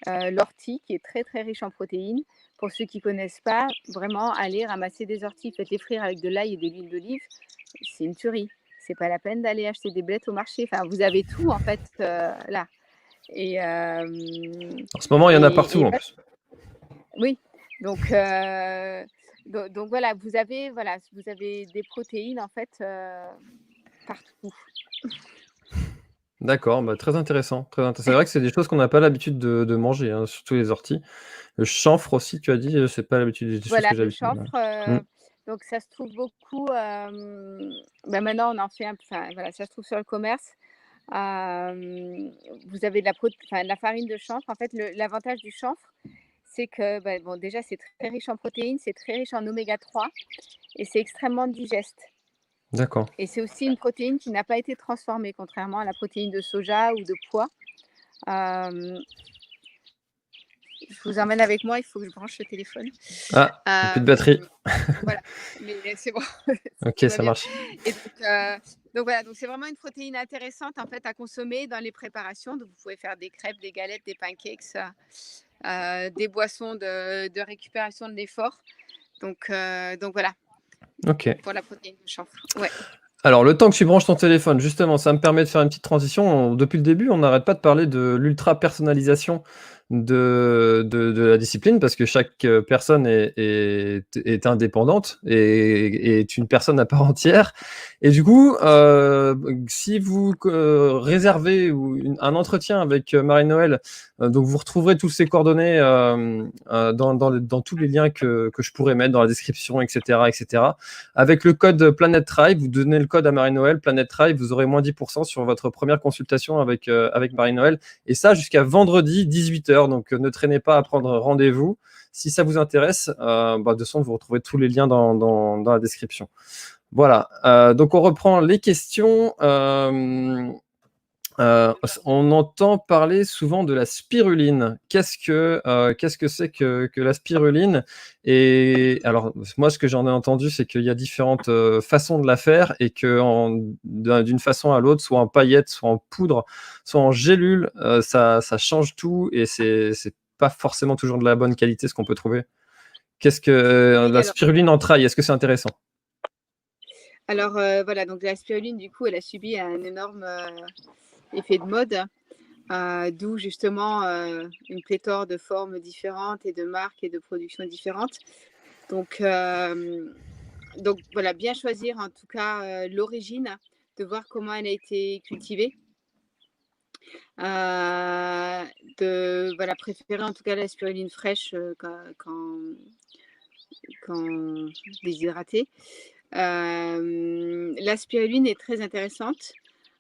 l'ortie, qui est très, très riche en protéines. Pour ceux qui ne connaissent pas, vraiment, aller ramasser des orties, faites-les frire avec de l'ail et de l'huile d'olive, c'est une tuerie. C'est pas la peine d'aller acheter des blettes au marché. Enfin, vous avez tout, en fait, là. Et, en ce moment, il y en a partout, en plus. Oui. Donc voilà, vous avez des protéines, en fait, partout. D'accord, très intéressant. C'est vrai que c'est des choses qu'on n'a pas l'habitude de manger, hein, surtout les orties. Le chanvre aussi, tu as dit, c'est pas l'habitude des choses Voilà, que j'ai le l'habitude. chanvre, donc ça se trouve beaucoup, maintenant on en fait voilà, ça se trouve sur le commerce. Vous avez de la farine de chanvre. En fait, l'avantage du chanvre, c'est que, bon, déjà, c'est très riche en protéines, c'est très riche en oméga 3 et c'est extrêmement digeste. D'accord. Et c'est aussi une protéine qui n'a pas été transformée, contrairement à la protéine de soja ou de pois. Je vous emmène avec moi, il faut que je branche le téléphone. Plus de batterie. Voilà, mais c'est bon. Ok, ça marche. Et donc voilà, donc c'est vraiment une protéine intéressante en fait à consommer dans les préparations. Donc vous pouvez faire des crêpes, des galettes, des pancakes, des boissons de récupération de l'effort. Donc voilà. Ok. Pour la protéine de chanvre. Ouais. Alors, le temps que tu branches ton téléphone, justement, ça me permet de faire une petite transition. Depuis le début, on n'arrête pas de parler de l'ultra-personnalisation de la discipline, parce que chaque personne est indépendante et est une personne à part entière. Et du coup, si vous réservez un entretien avec Marie-Noëlle, donc vous retrouverez toutes ces coordonnées dans tous les liens que je pourrais mettre dans la description, etc., etc. Avec le code Planet Tribe, vous donnez le code à Marie-Noëlle, Planet Tribe, vous aurez moins 10% sur votre première consultation avec Marie-Noëlle. Et ça, jusqu'à vendredi, 18h. Donc, ne traînez pas à prendre rendez-vous. Si ça vous intéresse, de toute façon, vous retrouvez tous les liens dans la description. Voilà. Donc, on reprend les questions. On entend parler souvent de la spiruline. Qu'est-ce que c'est que la spiruline? Et alors, moi, ce que j'en ai entendu, c'est qu'il y a différentes façons de la faire et que d'une façon à l'autre, soit en paillettes, soit en poudre, soit en gélule, ça change tout et c'est pas forcément toujours de la bonne qualité ce qu'on peut trouver. Qu'est-ce que la spiruline en trail? Est-ce que c'est intéressant? Alors voilà, donc la spiruline, du coup, elle a subi un énorme effet de mode, d'où justement une pléthore de formes différentes et de marques et de productions différentes. Donc voilà, bien choisir en tout cas l'origine, de voir comment elle a été cultivée. De voilà, préférer en tout cas la spiruline fraîche quand déshydratée. La spiruline est très intéressante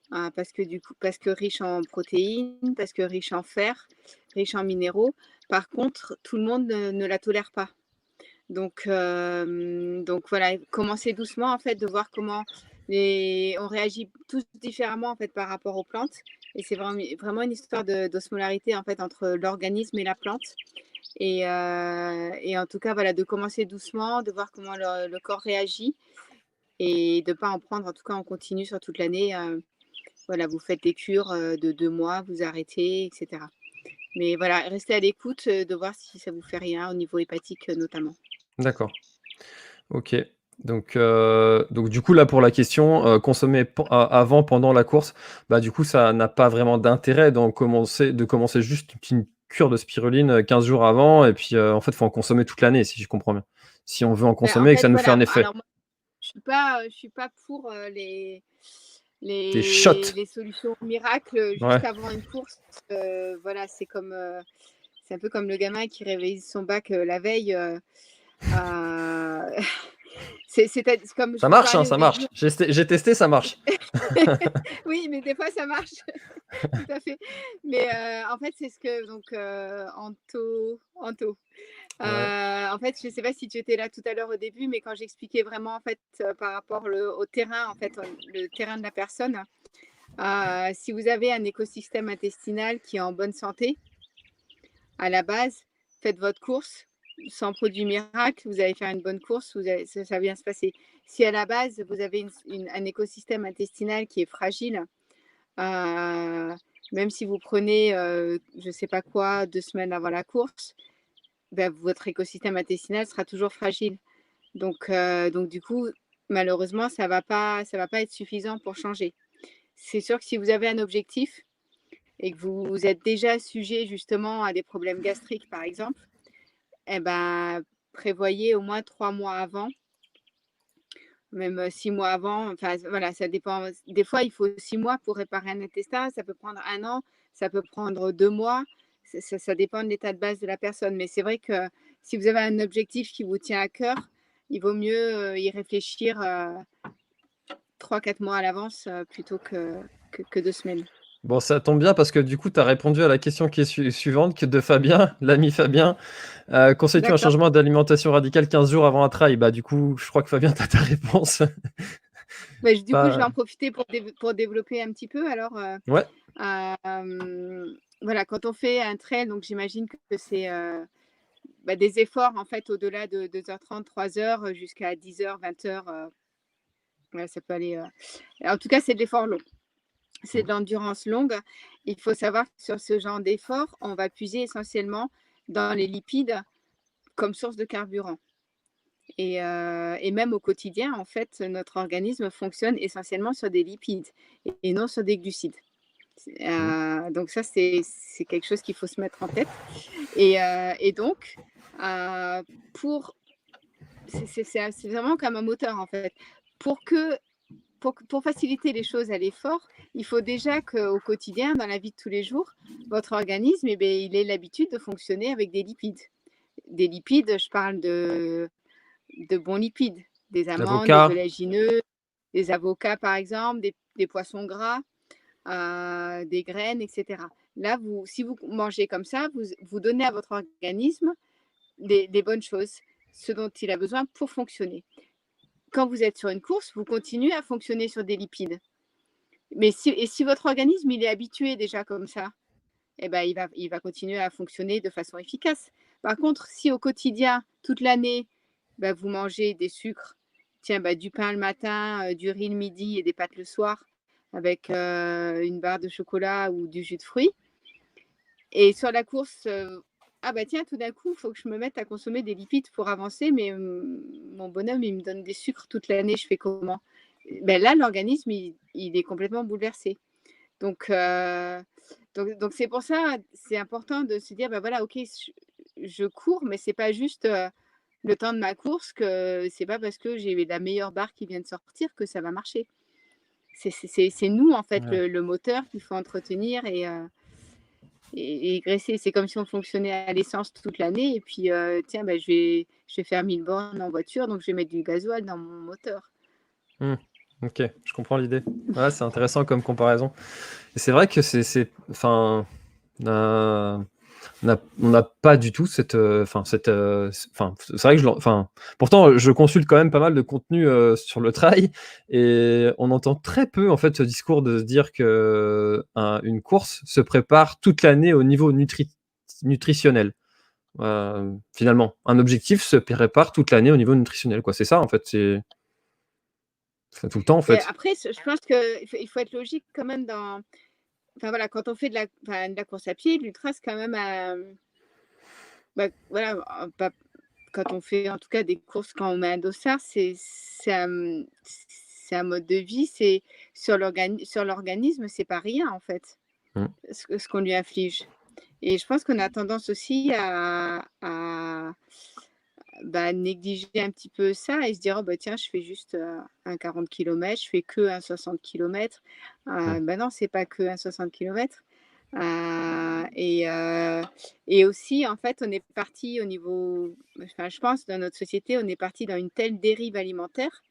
parce que riche en protéines, parce que riche en fer, riche en minéraux. Par contre, tout le monde ne la tolère pas. Donc voilà, commencer doucement en fait, de voir comment on réagit tous différemment en fait par rapport aux plantes. Et c'est vraiment une histoire d'osmolarité en fait entre l'organisme et la plante. Et en tout cas, voilà, de commencer doucement, de voir comment le corps réagit et de ne pas en prendre en tout cas en continu sur toute l'année. Voilà, vous faites des cures de 2 mois, vous arrêtez, etc. Mais voilà, restez à l'écoute de voir si ça vous fait rien au niveau hépatique notamment. D'accord. OK. Donc du coup, là, pour la question, consommer avant, pendant la course, bah, du coup, ça n'a pas vraiment d'intérêt de commencer juste une cure de spiruline, 15 jours avant et puis, en fait, il faut en consommer toute l'année, si je comprends bien. Si on veut en En consommer et que fait, ça nous fait voilà, un effet. alors moi, je suis pas pour Des shots. les solutions miracles Ouais. juste avant une course. Voilà, c'est un peu comme le gamin qui révise son bac la veille. Euh, c'est comme je Ça vous marche, hein, parlais au ça début. marche. J'ai testé, ça marche. Oui, mais des fois ça marche, tout à fait. Mais en fait, c'est ce que donc Anto. Ouais. En fait, je ne sais pas si tu étais là tout à l'heure au début, mais quand j'expliquais vraiment en fait par rapport au terrain, en fait, le terrain de la personne, si vous avez un écosystème intestinal qui est en bonne santé, à la base, faites votre course sans produit miracle, vous allez faire une bonne course, ça va bien se passer. Si à la base, vous avez un écosystème intestinal qui est fragile, même si vous prenez, je ne sais pas quoi, 2 semaines avant la course, ben, votre écosystème intestinal sera toujours fragile. Donc du coup, malheureusement, ça va pas être suffisant pour changer. C'est sûr que si vous avez un objectif et que vous êtes déjà sujet justement à des problèmes gastriques, par exemple, eh ben, prévoyez au moins 3 mois avant, même 6 mois avant. Enfin, voilà, ça dépend. Des fois, il faut 6 mois pour réparer un intestin. Ça peut prendre 1 an, ça peut prendre 2 mois. Ça dépend de l'état de base de la personne. Mais c'est vrai que si vous avez un objectif qui vous tient à cœur, il vaut mieux y réfléchir 3-4 mois à l'avance plutôt que 2 semaines. Bon, ça tombe bien parce que du coup, tu as répondu à la question qui est suivante que de Fabien, l'ami Fabien. Conseilles-tu un D'accord. changement d'alimentation radical 15 jours avant un trail? Bah, du coup, je crois que Fabien, tu as ta réponse. Bah, du coup, je vais Pas... en profiter pour développer un petit peu. Alors, Ouais. voilà, quand on fait un trail, donc j'imagine que c'est des efforts en fait au-delà de 2h30, 3h jusqu'à 10h, 20h. Ouais, ça peut aller. En tout cas, c'est de l'effort long. C'est de l'endurance longue. Il faut savoir que sur ce genre d'effort, on va puiser essentiellement dans les lipides comme source de carburant. Et même au quotidien, en fait, notre organisme fonctionne essentiellement sur des lipides et non sur des glucides. Mmh. Donc ça, c'est quelque chose qu'il faut se mettre en tête. Et donc, pour c'est vraiment comme un moteur, en fait. Pour faciliter les choses à l'effort, il faut déjà qu'au quotidien, dans la vie de tous les jours, votre organisme, il ait l'habitude de fonctionner avec des lipides. Des lipides, je parle de bons lipides, des amandes, des L'avocat. oléagineux, des avocats par exemple, des poissons gras, des graines, etc. Là, si vous mangez comme ça, vous donnez à votre organisme des bonnes choses, ce dont il a besoin pour fonctionner. Quand vous êtes sur une course, vous continuez à fonctionner sur des lipides. Mais si votre organisme il est habitué déjà comme ça, eh ben, il va continuer à fonctionner de façon efficace. Par contre, si au quotidien, toute l'année, vous mangez des sucres, tiens, du pain le matin, du riz le midi et des pâtes le soir, avec une barre de chocolat ou du jus de fruits, et sur la course, ah bah tiens, tout d'un coup, il faut que je me mette à consommer des lipides pour avancer, mais mon bonhomme, il me donne des sucres toute l'année, je fais comment? ben là, l'organisme, il est complètement bouleversé. Donc, c'est pour ça, c'est important de se dire, ben voilà, ok, je cours, mais c'est pas juste le temps de ma course, que c'est pas parce que j'ai la meilleure barre qui vient de sortir que ça va marcher. C'est nous, en fait, Ouais. le moteur qu'il faut entretenir et graisser. C'est comme si on fonctionnait à l'essence toute l'année et puis, tiens, ben, je vais faire 1000 bornes en voiture, donc je vais mettre du gasoil dans mon moteur. Ok, je comprends l'idée. Ouais, c'est intéressant comme comparaison. Et c'est vrai que enfin, on n'a pas du tout cette, c'est vrai que pourtant je consulte quand même pas mal de contenu sur le trail et on entend très peu en fait ce discours de se dire que une course se prépare toute l'année au niveau nutritionnel. Finalement, un objectif se prépare toute l'année au niveau nutritionnel, quoi. C'est ça en fait, c'est tout le temps en Et fait. après, je pense qu'il faut être logique quand même dans. Enfin voilà, quand on fait de la course à pied, l'ultra, c'est quand même bah, voilà, quand on fait en tout cas des courses, quand on met un dossard, c'est un mode de vie, c'est sur l'organisme, c'est pas rien en fait, Mm. ce qu'on lui inflige. Et je pense qu'on a tendance aussi bah, négliger un petit peu ça et se dire: «Oh bah tiens, je fais juste, un 40 kilomètres, je fais que un 60 kilomètres». Mm. Bah non, c'est pas que un 60 kilomètres. Et aussi, en fait, on est parti au niveau, enfin, je pense, dans notre société, on est parti dans une telle dérive alimentaire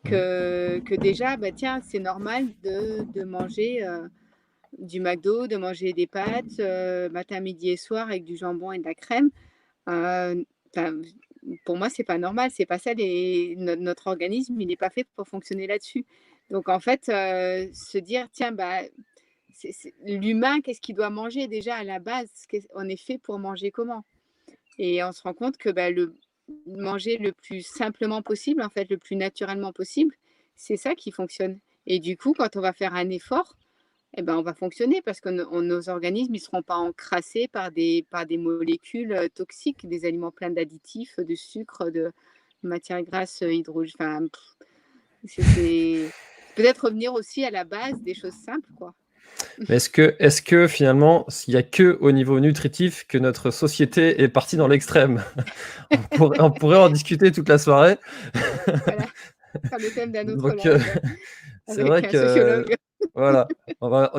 Mm. que déjà, bah tiens, c'est normal de manger, du McDo, de manger des pâtes, matin, midi et soir avec du jambon et de la crème. Enfin, pour moi, c'est pas normal, c'est pas ça. Notre organisme, il n'est pas fait pour fonctionner là-dessus. Donc, en fait, se dire, tiens, bah, l'humain, qu'est-ce qu'il doit manger déjà à la base? On est fait pour manger comment? Et on se rend compte que bah, manger le plus simplement possible, en fait, le plus naturellement possible, c'est ça qui fonctionne. Et du coup, quand on va faire un effort, eh ben, on va fonctionner parce que nos organismes ne seront pas encrassés par des molécules toxiques, des aliments pleins d'additifs, de sucre, de matières grasses, hydrogène. Enfin, c'est peut-être revenir aussi à la base des choses simples, quoi. Mais est-ce que finalement, il n'y a que au niveau nutritif que notre société est partie dans l'extrême? On pourrait en discuter toute la soirée. Voilà, faire le thème d'un autre Donc, live c'est avec vrai un que sociologue. voilà.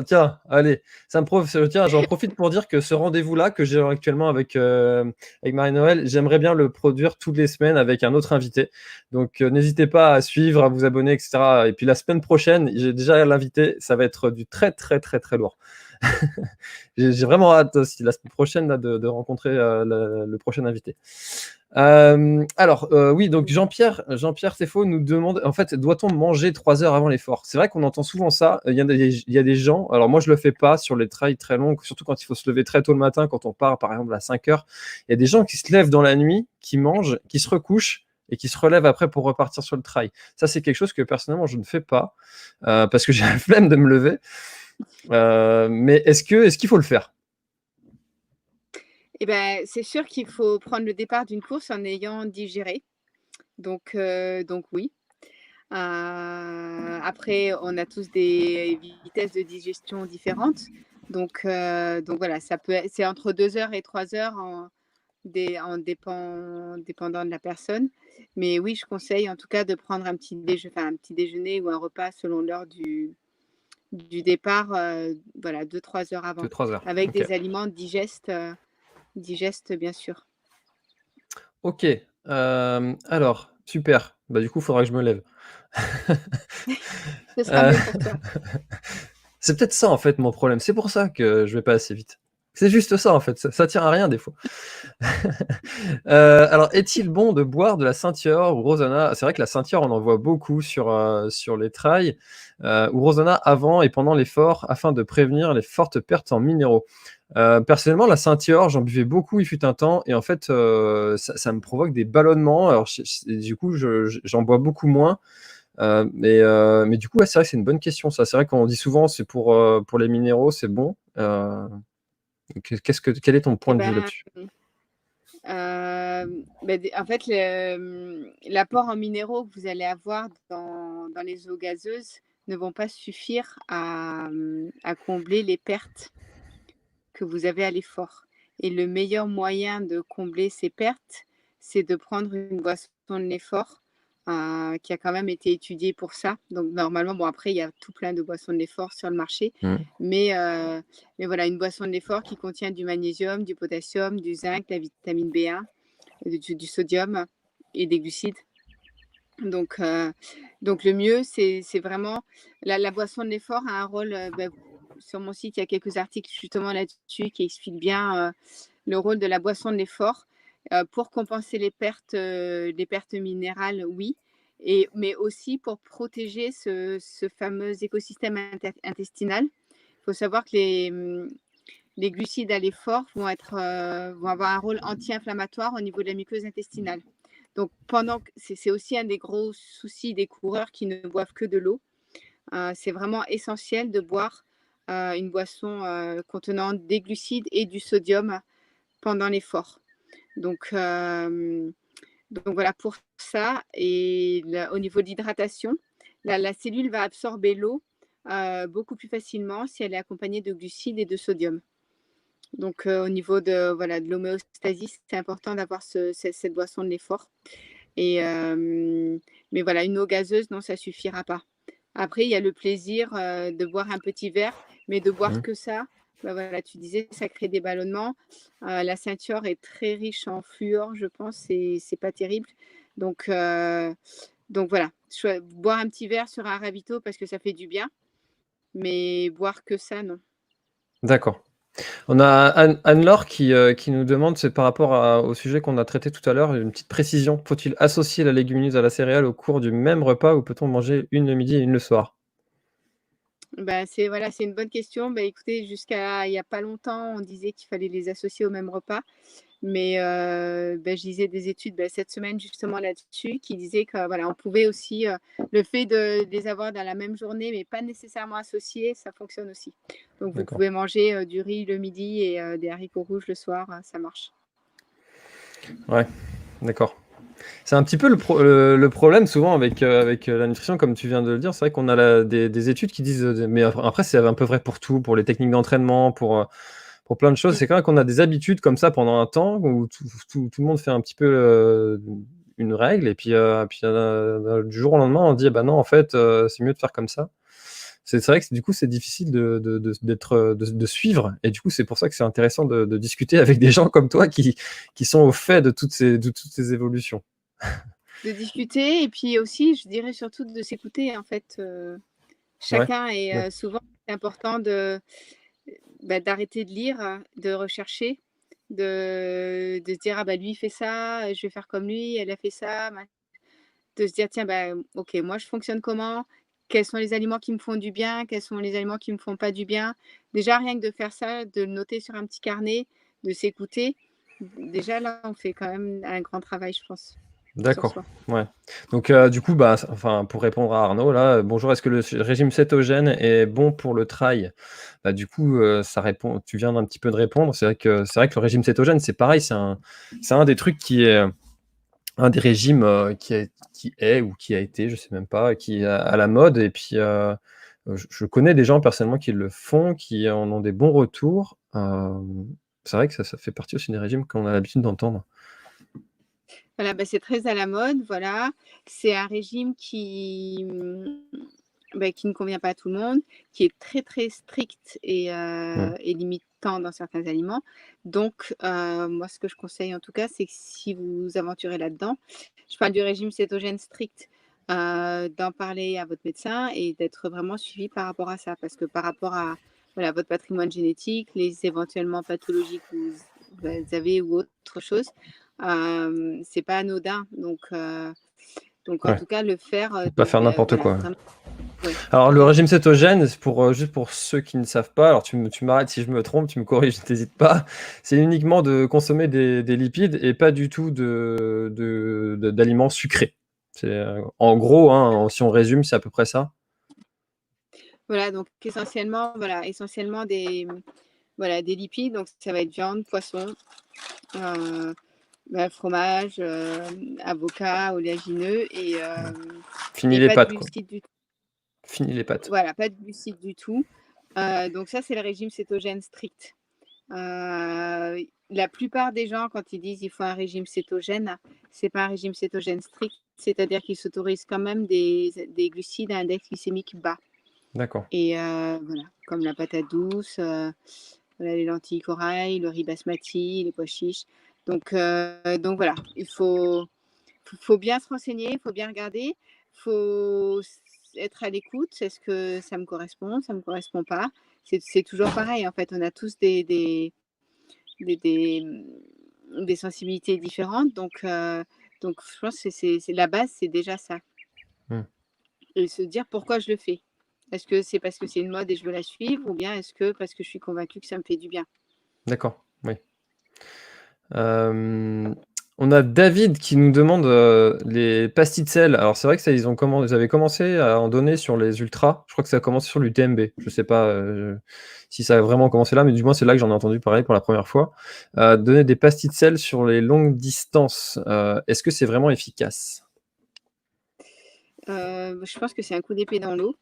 Tiens, allez, tiens, j'en profite pour dire que ce rendez-vous-là que j'ai actuellement avec Marie-Noël, j'aimerais bien le produire toutes les semaines avec un autre invité. Donc, n'hésitez pas à suivre, à vous abonner, etc. Et puis la semaine prochaine, j'ai déjà l'invité, ça va être du très, très, très, très lourd. J'ai vraiment hâte aussi la semaine prochaine là, de rencontrer le prochain invité. Alors, oui, donc Jean-Pierre Théfault nous demande, en fait, doit-on manger 3 heures avant l'effort? C'est vrai qu'on entend souvent ça. Il y a des gens, alors moi je le fais pas sur les trails très longs, surtout quand il faut se lever très tôt le matin, quand on part par exemple à 5 heures. Il y a des gens qui se lèvent dans la nuit, qui mangent, qui se recouchent et qui se relèvent après pour repartir sur le trail. Ça, c'est quelque chose que personnellement je ne fais pas parce que j'ai la flemme de me lever. Mais est-ce qu'il faut le faire? Eh ben, c'est sûr qu'il faut prendre le départ d'une course en ayant digéré. Donc oui. Après, on a tous des vitesses de digestion différentes. Donc voilà, c'est entre 2 heures et 3 heures dépendant de la personne. Mais oui, je conseille en tout cas de prendre un petit déjeuner ou un repas selon l'heure du départ, voilà, 2-3 heures De avant, 3 heures. avec Ok. des aliments digestes bien sûr. Ok. Alors, super. Bah, du coup, il faudra que je me lève. Ce sera Euh, mieux pour toi. C'est peut-être ça en fait mon problème. C'est pour ça que je vais pas assez vite. C'est juste ça en fait. Ça tient à rien des fois. Alors, est-il bon de boire de la Saint-Yor ou Rosana? C'est vrai que la Saint-Yor, on en voit beaucoup sur les trails, ou Rosana avant et pendant l'effort afin de prévenir les fortes pertes en minéraux. Personnellement, la Saint-Yor, j'en buvais beaucoup, il fut un temps, et en fait, ça me provoque des ballonnements. Alors, du coup, j'en bois beaucoup moins. Mais du coup, ouais, c'est vrai que c'est une bonne question, ça. C'est vrai qu'on dit souvent, c'est pour les minéraux, c'est bon. Quel est ton point Eh de vue ben, là-dessus? En fait, l'apport en minéraux que vous allez avoir dans les eaux gazeuses ne vont pas suffire à combler les pertes que vous avez à l'effort. Et le meilleur moyen de combler ces pertes, c'est de prendre une boisson de l'effort qui a quand même été étudiée pour ça. Donc normalement, bon après, il y a tout plein de boissons de l'effort sur le marché, mais voilà, une boisson de l'effort qui contient du magnésium, du potassium, du zinc, la vitamine B1, du sodium et des glucides. Donc le mieux, c'est vraiment la boisson de l'effort a un rôle. Sur mon site, il y a quelques articles justement là-dessus qui expliquent bien le rôle de la boisson de l'effort pour compenser les pertes minérales, oui, mais aussi pour protéger ce fameux écosystème intestinal. Il faut savoir que les glucides à l'effort vont avoir un rôle anti-inflammatoire au niveau de la muqueuse intestinale. Donc, c'est aussi un des gros soucis des coureurs qui ne boivent que de l'eau. C'est vraiment essentiel de boire une boisson contenant des glucides et du sodium pendant l'effort. Donc voilà pour ça. Et au niveau de l'hydratation, la cellule va absorber l'eau beaucoup plus facilement si elle est accompagnée de glucides et de sodium. Donc au niveau de l'homéostasie, c'est important d'avoir cette boisson de l'effort. Mais voilà, une eau gazeuse, non, ça suffira pas. Après, il y a le plaisir de boire un petit verre, mais de boire que ça, voilà, tu disais, ça crée des ballonnements. La ceinture est très riche en fluor, je pense, et c'est pas terrible. Donc voilà, boire un petit verre sur un ravito parce que ça fait du bien, mais boire que ça, non. D'accord. On a Anne-Laure qui nous demande, c'est par rapport au sujet qu'on a traité tout à l'heure, une petite précision. Faut-il associer la légumineuse à la céréale au cours du même repas ou peut-on manger une le midi et une le soir? C'est une bonne question. Écoutez, jusqu'à il n'y a pas longtemps, on disait qu'il fallait les associer au même repas. Mais je lisais des études cette semaine justement là-dessus qui disaient que voilà, on pouvait aussi, le fait de les avoir dans la même journée, mais pas nécessairement associés, ça fonctionne aussi. Donc vous pouvez manger du riz le midi et des haricots rouges le soir, ça marche. Ouais, d'accord. C'est un petit peu le problème souvent avec la nutrition, comme tu viens de le dire. C'est vrai qu'on a des études qui disent, mais après c'est un peu vrai pour tout, pour les techniques d'entraînement, pour plein de choses. C'est quand même qu'on a des habitudes comme ça pendant un temps où tout le monde fait un petit peu une règle et puis du jour au lendemain on dit bah non en fait c'est mieux de faire comme ça. C'est vrai que du coup c'est difficile de suivre et du coup c'est pour ça que c'est intéressant de discuter avec des gens comme toi qui sont au fait de toutes ces évolutions. De discuter et puis aussi, je dirais surtout de s'écouter en fait. Ouais. Chacun est souvent c'est important d'arrêter de lire, de rechercher, de se dire ah lui il fait ça, je vais faire comme lui, elle a fait ça. De se dire tiens ok, moi je fonctionne comment? Quels sont les aliments qui me font du bien? Quels sont les aliments qui me font pas du bien? Déjà rien que de faire ça, de le noter sur un petit carnet, de s'écouter, déjà là on fait quand même un grand travail je pense sur D'accord, soi. ouais. Donc du coup, enfin, pour répondre à Arnaud là, bonjour, est-ce que le régime cétogène est bon pour le trail? Bah, du coup, ça répond tu viens d'un petit peu de répondre. C'est vrai que le régime cétogène, c'est pareil, c'est un des trucs qui est un des régimes, qui est ou qui a été, je sais même pas, qui est à la mode et puis, je connais des gens personnellement qui le font, qui en ont des bons retours. C'est vrai que ça fait partie aussi des régimes qu'on a l'habitude d'entendre. Voilà, c'est très à la mode, voilà. C'est un régime qui ne convient pas à tout le monde, qui est très, très strict Mmh. et limitant dans certains aliments. Donc, moi, ce que je conseille en tout cas, c'est que si vous vous aventurez là-dedans, je parle du régime cétogène strict, d'en parler à votre médecin et d'être vraiment suivi par rapport à ça. Parce que par rapport à voilà, votre patrimoine génétique, les éventuellement pathologies que vous avez ou autre chose, c'est pas anodin. Donc en Ouais, tout cas, le faire, faut pas faire n'importe voilà, quoi. vraiment, oui. Alors le régime cétogène, c'est juste pour ceux qui ne savent pas, alors tu m'arrêtes si je me trompe, tu me corriges, t'hésites pas. C'est uniquement de consommer des lipides et pas du tout d'aliments sucrés. C'est en gros, hein, si on résume, c'est à peu près ça. Voilà, donc essentiellement des lipides, donc ça va être viande, poisson, heu, Fromage, avocat, oléagineux Ouais. et Fini et les pas de pâtes, quoi. glucides du tout. Fini les pâtes. Voilà, pas de glucides du tout. Donc ça, c'est le régime cétogène strict. La plupart des gens, quand ils disent il faut un régime cétogène, c'est pas un régime cétogène strict, c'est-à-dire qu'ils s'autorisent quand même des glucides à index glycémique bas. D'accord. Et voilà, comme la patate douce, voilà, les lentilles corail, le riz basmati, les pois chiches. Donc voilà, il faut bien se renseigner, il faut bien regarder, il faut être à l'écoute. Est-ce que ça me correspond, ça me correspond pas? C'est toujours pareil, en fait, on a tous des, des, des sensibilités différentes. Donc je pense que c'est la base, c'est déjà ça. Hmm. Et se dire pourquoi je le fais. Est-ce que c'est parce que c'est une mode et je veux la suivre ou bien est-ce que parce que je suis convaincue que ça me fait du bien? D'accord, oui. On a David qui nous demande les pastilles de sel. Alors c'est vrai que ça, ils avaient commencé à en donner sur les ultras. Je crois que ça a commencé sur l'UTMB. Je sais pas si ça a vraiment commencé là, mais du moins c'est là que j'en ai entendu parler pour la première fois. Donner des pastilles de sel sur les longues distances. Est-ce que c'est vraiment efficace? Je pense que c'est un coup d'épée dans l'eau.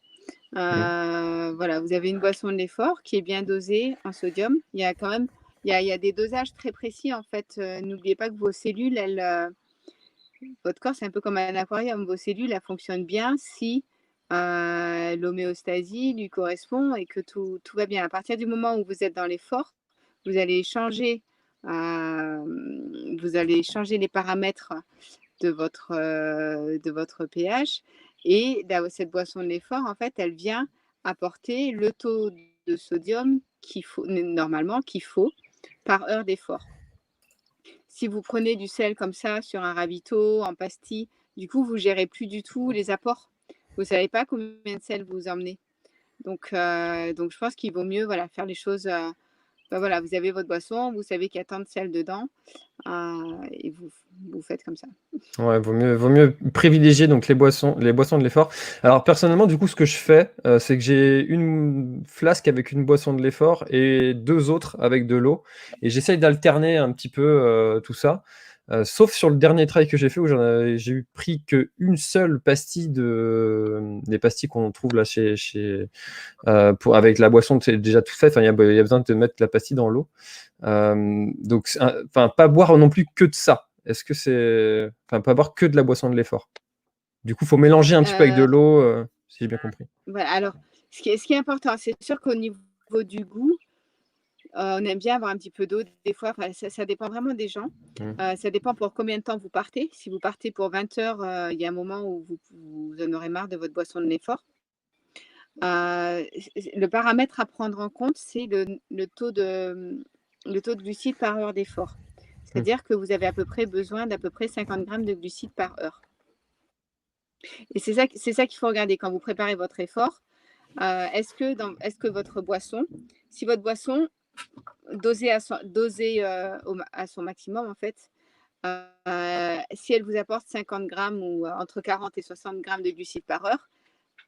Voilà, vous avez une boisson de l'effort qui est bien dosée en sodium. Il y a quand même il y a des dosages très précis en fait. N'oubliez pas que vos cellules, votre corps, c'est un peu comme un aquarium. Vos cellules, elles fonctionnent bien si l'homéostasie lui correspond et que tout va bien. À partir du moment où vous êtes dans l'effort, vous allez changer, les paramètres de votre pH. Et cette boisson de l'effort, en fait, elle vient apporter le taux de sodium normalement qu'il faut par heure d'effort. Si vous prenez du sel comme ça sur un ravito, en pastille, du coup, vous gérez plus du tout les apports. Vous savez pas combien de sel vous emmenez. Donc je pense qu'il vaut mieux voilà, faire les choses. Voilà, vous avez votre boisson, vous savez qu'il y a tant de sel dedans, et vous faites comme ça. Ouais, vaut mieux privilégier donc les boissons de l'effort. Alors personnellement, du coup, ce que je fais, c'est que j'ai une flasque avec une boisson de l'effort et 2 autres avec de l'eau et j'essaye d'alterner un petit peu, tout ça. Sauf sur le dernier try que j'ai fait où j'ai eu pris qu'une seule pastille des pastilles qu'on trouve là avec la boisson, c'est déjà tout fait, enfin, il y a besoin de mettre la pastille dans l'eau. Donc enfin, pas boire non plus que de ça. Est-ce que c'est enfin, pas boire que de la boisson de l'effort? Du coup, faut mélanger un petit peu avec de Euh, l'eau, si j'ai bien compris. voilà, alors, ce qui est important, c'est sûr qu'au niveau du goût, on aime bien avoir un petit peu d'eau des fois. Enfin, ça dépend vraiment des gens. Mmh. Ça dépend pour combien de temps vous partez. Si vous partez pour 20 heures, il y a un moment où vous en aurez marre de votre boisson de l'effort. Le paramètre à prendre en compte, c'est le taux de glucides par heure d'effort. Mmh. C'est-à-dire que vous avez à peu près besoin d'à peu près 50 grammes de glucides par heure. Et c'est ça qu'il faut regarder quand vous préparez votre effort. Est-ce que votre boisson, si votre boisson dosée à son maximum en fait, si elle vous apporte 50 grammes ou entre 40 et 60 grammes de glucides par heure,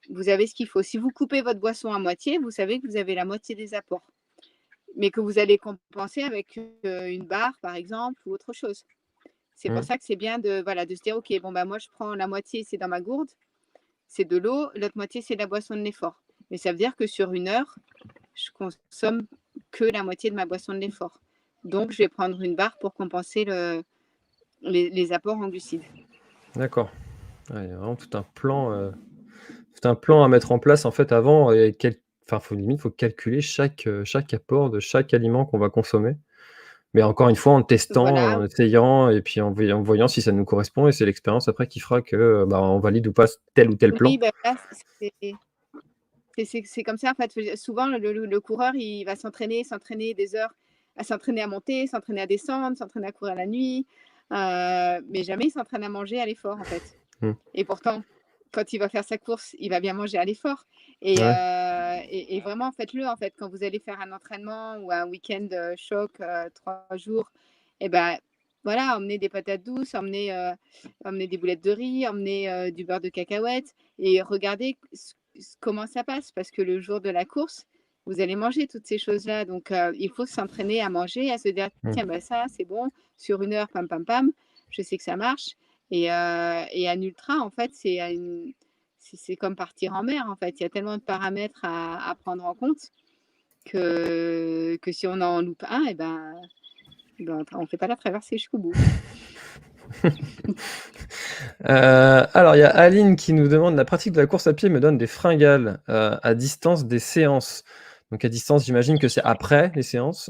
vous avez ce qu'il faut. Si vous coupez votre boisson à moitié, vous savez que vous avez la moitié des apports, mais que vous allez compenser avec une barre par exemple ou autre chose. C'est pour Mmh. ça que c'est bien voilà, de se dire, ok, bon, bah, moi je prends la moitié, c'est dans ma gourde, c'est de l'eau, l'autre moitié, c'est de la boisson de l'effort. Mais ça veut dire que sur une heure, je consomme que la moitié de ma boisson de l'effort. Donc, je vais prendre une barre pour compenser les apports en glucides. D'accord. Ouais, il y a vraiment tout un plan à mettre en place, en fait, avant et enfin, faut calculer chaque apport de chaque aliment qu'on va consommer. Mais encore une fois, en testant, Voilà. en essayant et puis en voyant si ça nous correspond et c'est l'expérience après qui fera que, bah, on valide ou pas tel ou tel Oui, plan. ben, là, c'est comme ça. En fait, souvent, le coureur, il va s'entraîner des heures, à s'entraîner à monter, s'entraîner à descendre, s'entraîner à courir la nuit, mais jamais il s'entraîne à manger à l'effort, en fait. Mmh. Et pourtant, quand il va faire sa course, il va bien manger à l'effort. Ouais. Et vraiment, faites-le, en fait, quand vous allez faire un entraînement ou un week-end choc, 3 jours, et ben voilà, emmenez des patates douces, emmenez des boulettes de riz, emmenez du beurre de cacahuète et regardez comment ça passe. Parce que le jour de la course, vous allez manger toutes ces choses-là. Donc, il faut s'entraîner à manger, à se dire: Mmh. «Tiens, bah, ça, c'est bon, sur 1 heure, pam, pam, pam, je sais que ça marche». Et un ultra, en fait, c'est comme partir en mer, en fait. Il y a tellement de paramètres à prendre en compte que si on en loupe un, et ben, on fait pas la traversée jusqu'au bout. Alors, il y a Aline qui nous demande: «La pratique de la course à pied me donne des fringales, à distance des séances». Donc à distance, j'imagine que c'est après les séances.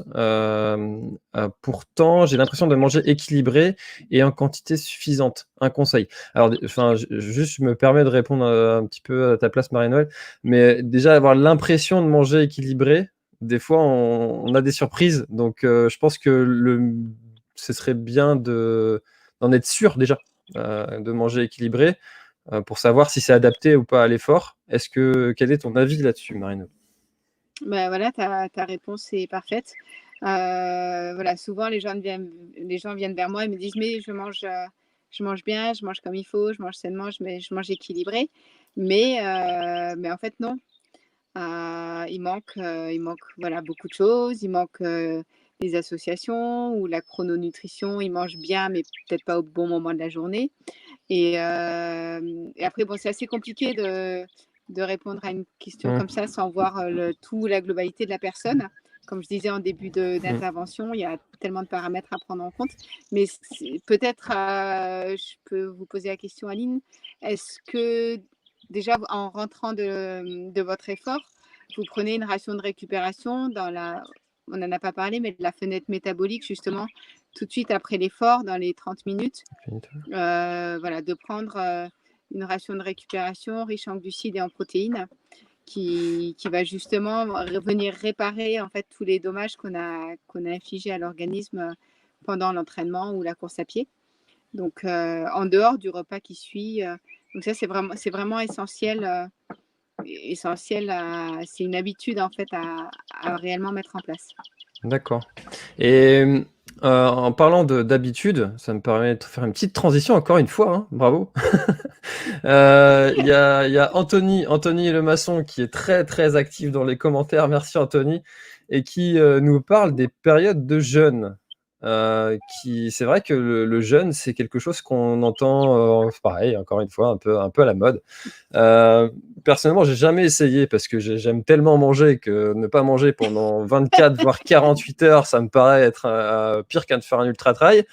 Pourtant, j'ai l'impression de manger équilibré et en quantité suffisante. Un conseil? Alors enfin, juste, je me permets de répondre, un petit peu à ta place, Marie-Noël, mais déjà avoir l'impression de manger équilibré, des fois on a des surprises. Donc je pense que ce serait bien d'en être sûr déjà, de manger équilibré, pour savoir si c'est adapté ou pas à l'effort. Quel est ton avis là-dessus, Marine? Bah, voilà, ta réponse est parfaite. Voilà, souvent les gens viennent vers moi et me disent: «Mais je mange bien, je mange comme il faut, je mange sainement, je mange équilibré». Mais en fait non. Il manque, voilà, beaucoup de choses. Il manque, les associations ou la chrononutrition. Ils mangent bien, mais peut-être pas au bon moment de la journée. Et après, bon, c'est assez compliqué de répondre à une question Mmh. comme ça sans voir la globalité de la personne. Comme je disais en début Mmh. d'intervention, il y a tellement de paramètres à prendre en compte. Mais peut-être, je peux vous poser la question, Aline. Est-ce que déjà, en rentrant de votre effort, vous prenez une ration de récupération on n'en a pas parlé, mais de la fenêtre métabolique, justement, tout de suite après l'effort, dans les 30 minutes, voilà, de prendre une ration de récupération riche en glucides et en protéines qui va justement venir réparer en fait tous les dommages qu'on a infligés à l'organisme pendant l'entraînement ou la course à pied. Donc en dehors du repas qui suit. Donc ça c'est vraiment essentiel. C'est une habitude en fait à réellement mettre en place. D'accord. Et en parlant d'habitude, ça me permet de faire une petite transition encore une fois, hein, bravo. Il y a Anthony Le Maçon qui est très très actif dans les commentaires, merci Anthony, et qui nous parle des périodes de jeûne. C'est vrai que le jeûne, c'est quelque chose qu'on entend, pareil, encore une fois, un peu à la mode. Personnellement, j'ai jamais essayé parce que j'aime tellement manger que ne pas manger pendant 24 voire 48 heures, ça me paraît être pire qu'un de faire un ultra trail.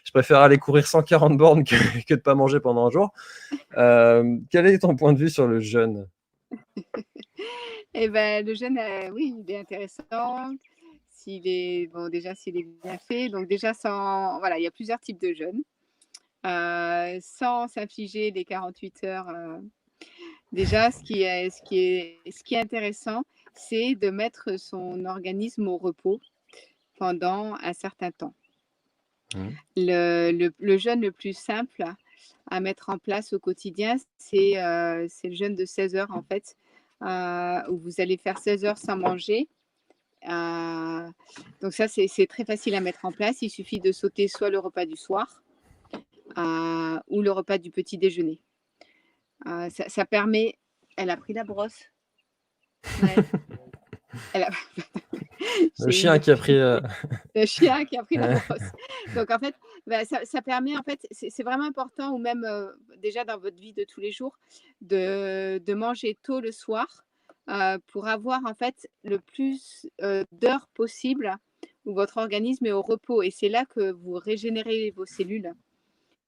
Je préfère aller courir 140 bornes que de pas manger pendant un jour. Quel est ton point de vue sur le jeûne? Et ben le jeûne, oui, il est intéressant s'il est bien fait. Donc déjà voilà, il y a plusieurs types de jeûne. Sans s'infliger les 48 heures. Déjà, ce qui est intéressant, c'est de mettre son organisme au repos pendant un certain temps. Mmh. Le jeûne le plus simple à mettre en place au quotidien, c'est le jeûne de 16 heures, en fait, où vous allez faire 16 heures sans manger. Donc ça, c'est très facile à mettre en place. Il suffit de sauter soit le repas du soir ou le repas du petit déjeuner. Ça permet. Elle a pris la brosse. Ouais. Elle a... Le J'ai chien une qui a pris. le chien qui a pris la brosse. Donc en fait, ça permet, en fait, c'est vraiment important, ou même déjà dans votre vie de tous les jours, de manger tôt le soir pour avoir en fait le plus d'heures possible où votre organisme est au repos. Et c'est là que vous régénérez vos cellules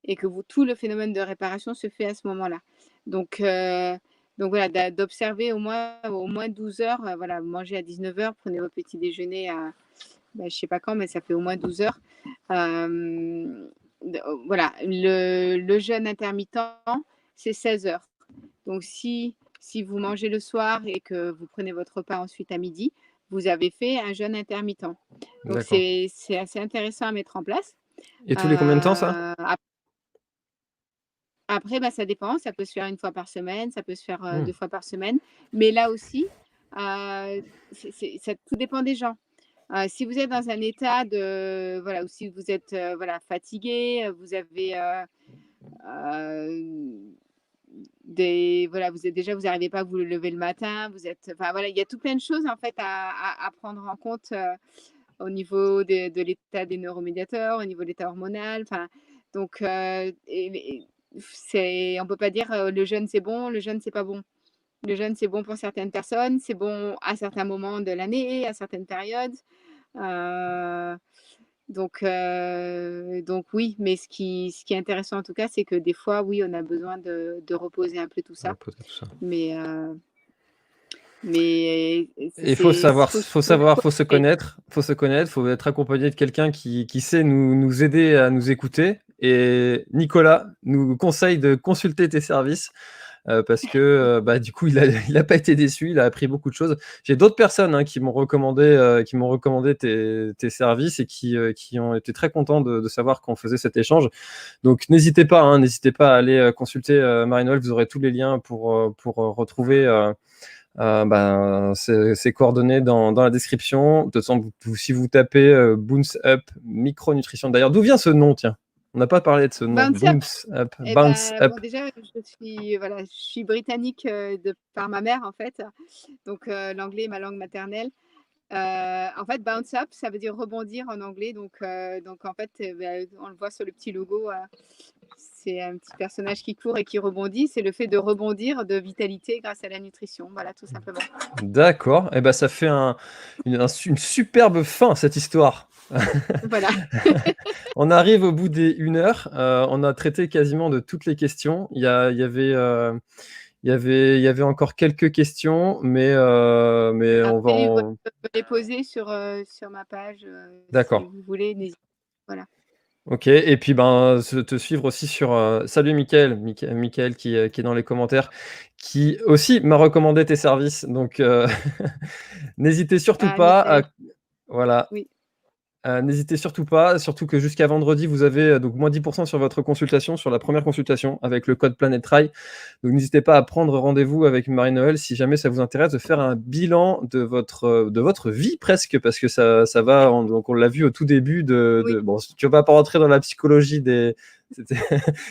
et que tout le phénomène de réparation se fait à ce moment-là. Donc, voilà, d'observer au moins 12 heures. Voilà, vous mangez à 19 heures, prenez votre petit déjeuner à je ne sais pas quand, mais ça fait au moins 12 heures. Voilà, le jeûne intermittent, c'est 16 heures. Donc, si vous mangez le soir et que vous prenez votre repas ensuite à midi, vous avez fait un jeûne intermittent. Donc, D'accord. c'est assez intéressant à mettre en place. Et tous les combien de temps ça? Euh, Après, ça dépend. Ça peut se faire 1 fois par semaine, ça peut se faire Mmh. 2 fois par semaine. Mais là aussi, ça tout dépend des gens. Si vous êtes dans un état voilà, ou si vous êtes voilà, fatigué, vous avez voilà, vous n'arrivez pas à vous lever le matin, enfin voilà, il y a tout plein de choses en fait à prendre en compte au niveau de l'état des neuromédiateurs, au niveau de l'état hormonal. Enfin, donc, on peut pas dire le jeûne c'est bon, le jeûne c'est pas bon. Le jeûne c'est bon pour certaines personnes, c'est bon à certains moments de l'année, à certaines périodes. Donc oui, mais ce qui est intéressant en tout cas, c'est que des fois, oui, on a besoin de reposer un peu tout ça. Tout ça. Mais Il faut savoir, faut se connaître, faut être accompagné de quelqu'un qui sait nous aider à nous écouter. Et Nicolas nous conseille de consulter tes services parce que du coup, il a pas été déçu, il a appris beaucoup de choses. J'ai d'autres personnes qui m'ont recommandé tes services et qui ont été très contents de savoir qu'on faisait cet échange. Donc n'hésitez pas à aller consulter Marie-Noëlle. Vous aurez tous les liens pour retrouver ses coordonnées dans la description. De toute façon, si vous tapez Bounce Up Micronutrition, d'ailleurs, d'où vient ce nom, tiens? On n'a pas parlé de ce nom. Bounce Up. Bounce Up. Bon, déjà, je suis britannique par ma mère, en fait. Donc, l'anglais est ma langue maternelle. En fait, bounce up, ça veut dire rebondir en anglais. Donc en fait, on le voit sur le petit logo. C'est un petit personnage qui court et qui rebondit. C'est le fait de rebondir de vitalité grâce à la nutrition. Voilà, tout simplement. D'accord. Et ça fait une superbe fin, cette histoire. Voilà. On arrive au bout des 1 heure. On a traité quasiment de toutes les questions. Il y avait encore quelques questions, mais Après, on va vous les poser sur ma page. D'accord. Si vous voulez, n'hésitez pas. Voilà. Ok, et puis te suivre aussi sur salut Mickaël qui est dans les commentaires, qui aussi m'a recommandé tes services. Donc n'hésitez surtout pas voilà. Oui. N'hésitez surtout pas, surtout que jusqu'à vendredi, vous avez donc moins 10% sur votre consultation, sur la première consultation avec le code PlanetRail. Donc n'hésitez pas à prendre rendez-vous avec Marie-Noëlle si jamais ça vous intéresse de faire un bilan de votre vie presque, parce que ça va. Donc on l'a vu au tout début bon, tu vas pas rentrer dans la psychologie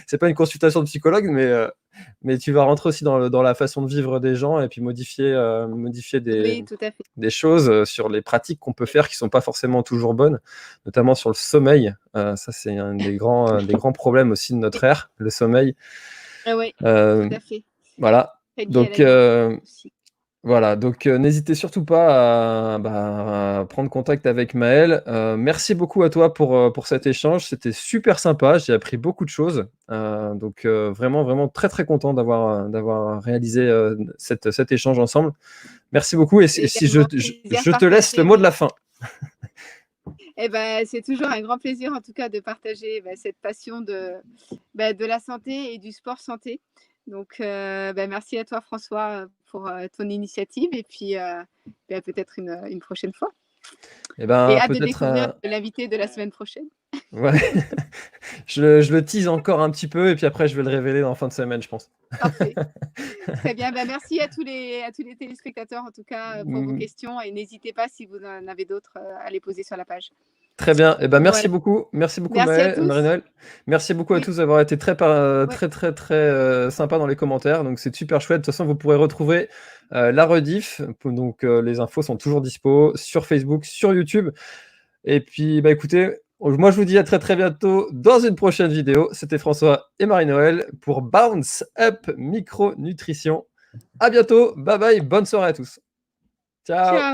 c'est pas une consultation de psychologue, mais tu vas rentrer aussi dans la façon de vivre des gens et puis modifier des choses sur les pratiques qu'on peut faire qui sont pas forcément toujours bonnes, notamment sur le sommeil. Ça, c'est un des grands problèmes aussi de notre ère, le sommeil. Oui, tout à fait. Voilà. Donc, n'hésitez surtout pas à prendre contact avec Maëlle. Merci beaucoup à toi pour cet échange. C'était super sympa. J'ai appris beaucoup de choses. Donc, vraiment, vraiment très, très content d'avoir réalisé cet échange ensemble. Merci beaucoup. Et si je te laisse le mot de la fin. C'est toujours un grand plaisir, en tout cas, de partager cette passion de la santé et du sport santé. Donc, merci à toi, François, pour ton initiative et puis peut-être une prochaine fois. Et hâte de découvrir l'invité de la semaine prochaine. Ouais. je le tease encore un petit peu et puis après je vais le révéler en fin de semaine, je pense. Parfait. Très bien. Merci à tous les téléspectateurs, en tout cas, pour vos questions, et n'hésitez pas, si vous en avez d'autres, à les poser sur la page. Très bien. Merci beaucoup. Merci beaucoup, Marie-Noëlle. Merci beaucoup à tous d'avoir été très sympa dans les commentaires. Donc, c'est super chouette. De toute façon, vous pourrez retrouver la rediff. Donc, les infos sont toujours dispo sur Facebook, sur YouTube. Et puis, écoutez, moi, je vous dis à très, très bientôt dans une prochaine vidéo. C'était François et Marie-Noëlle pour Bounce Up Micronutrition. À bientôt. Bye bye. Bonne soirée à tous. Ciao.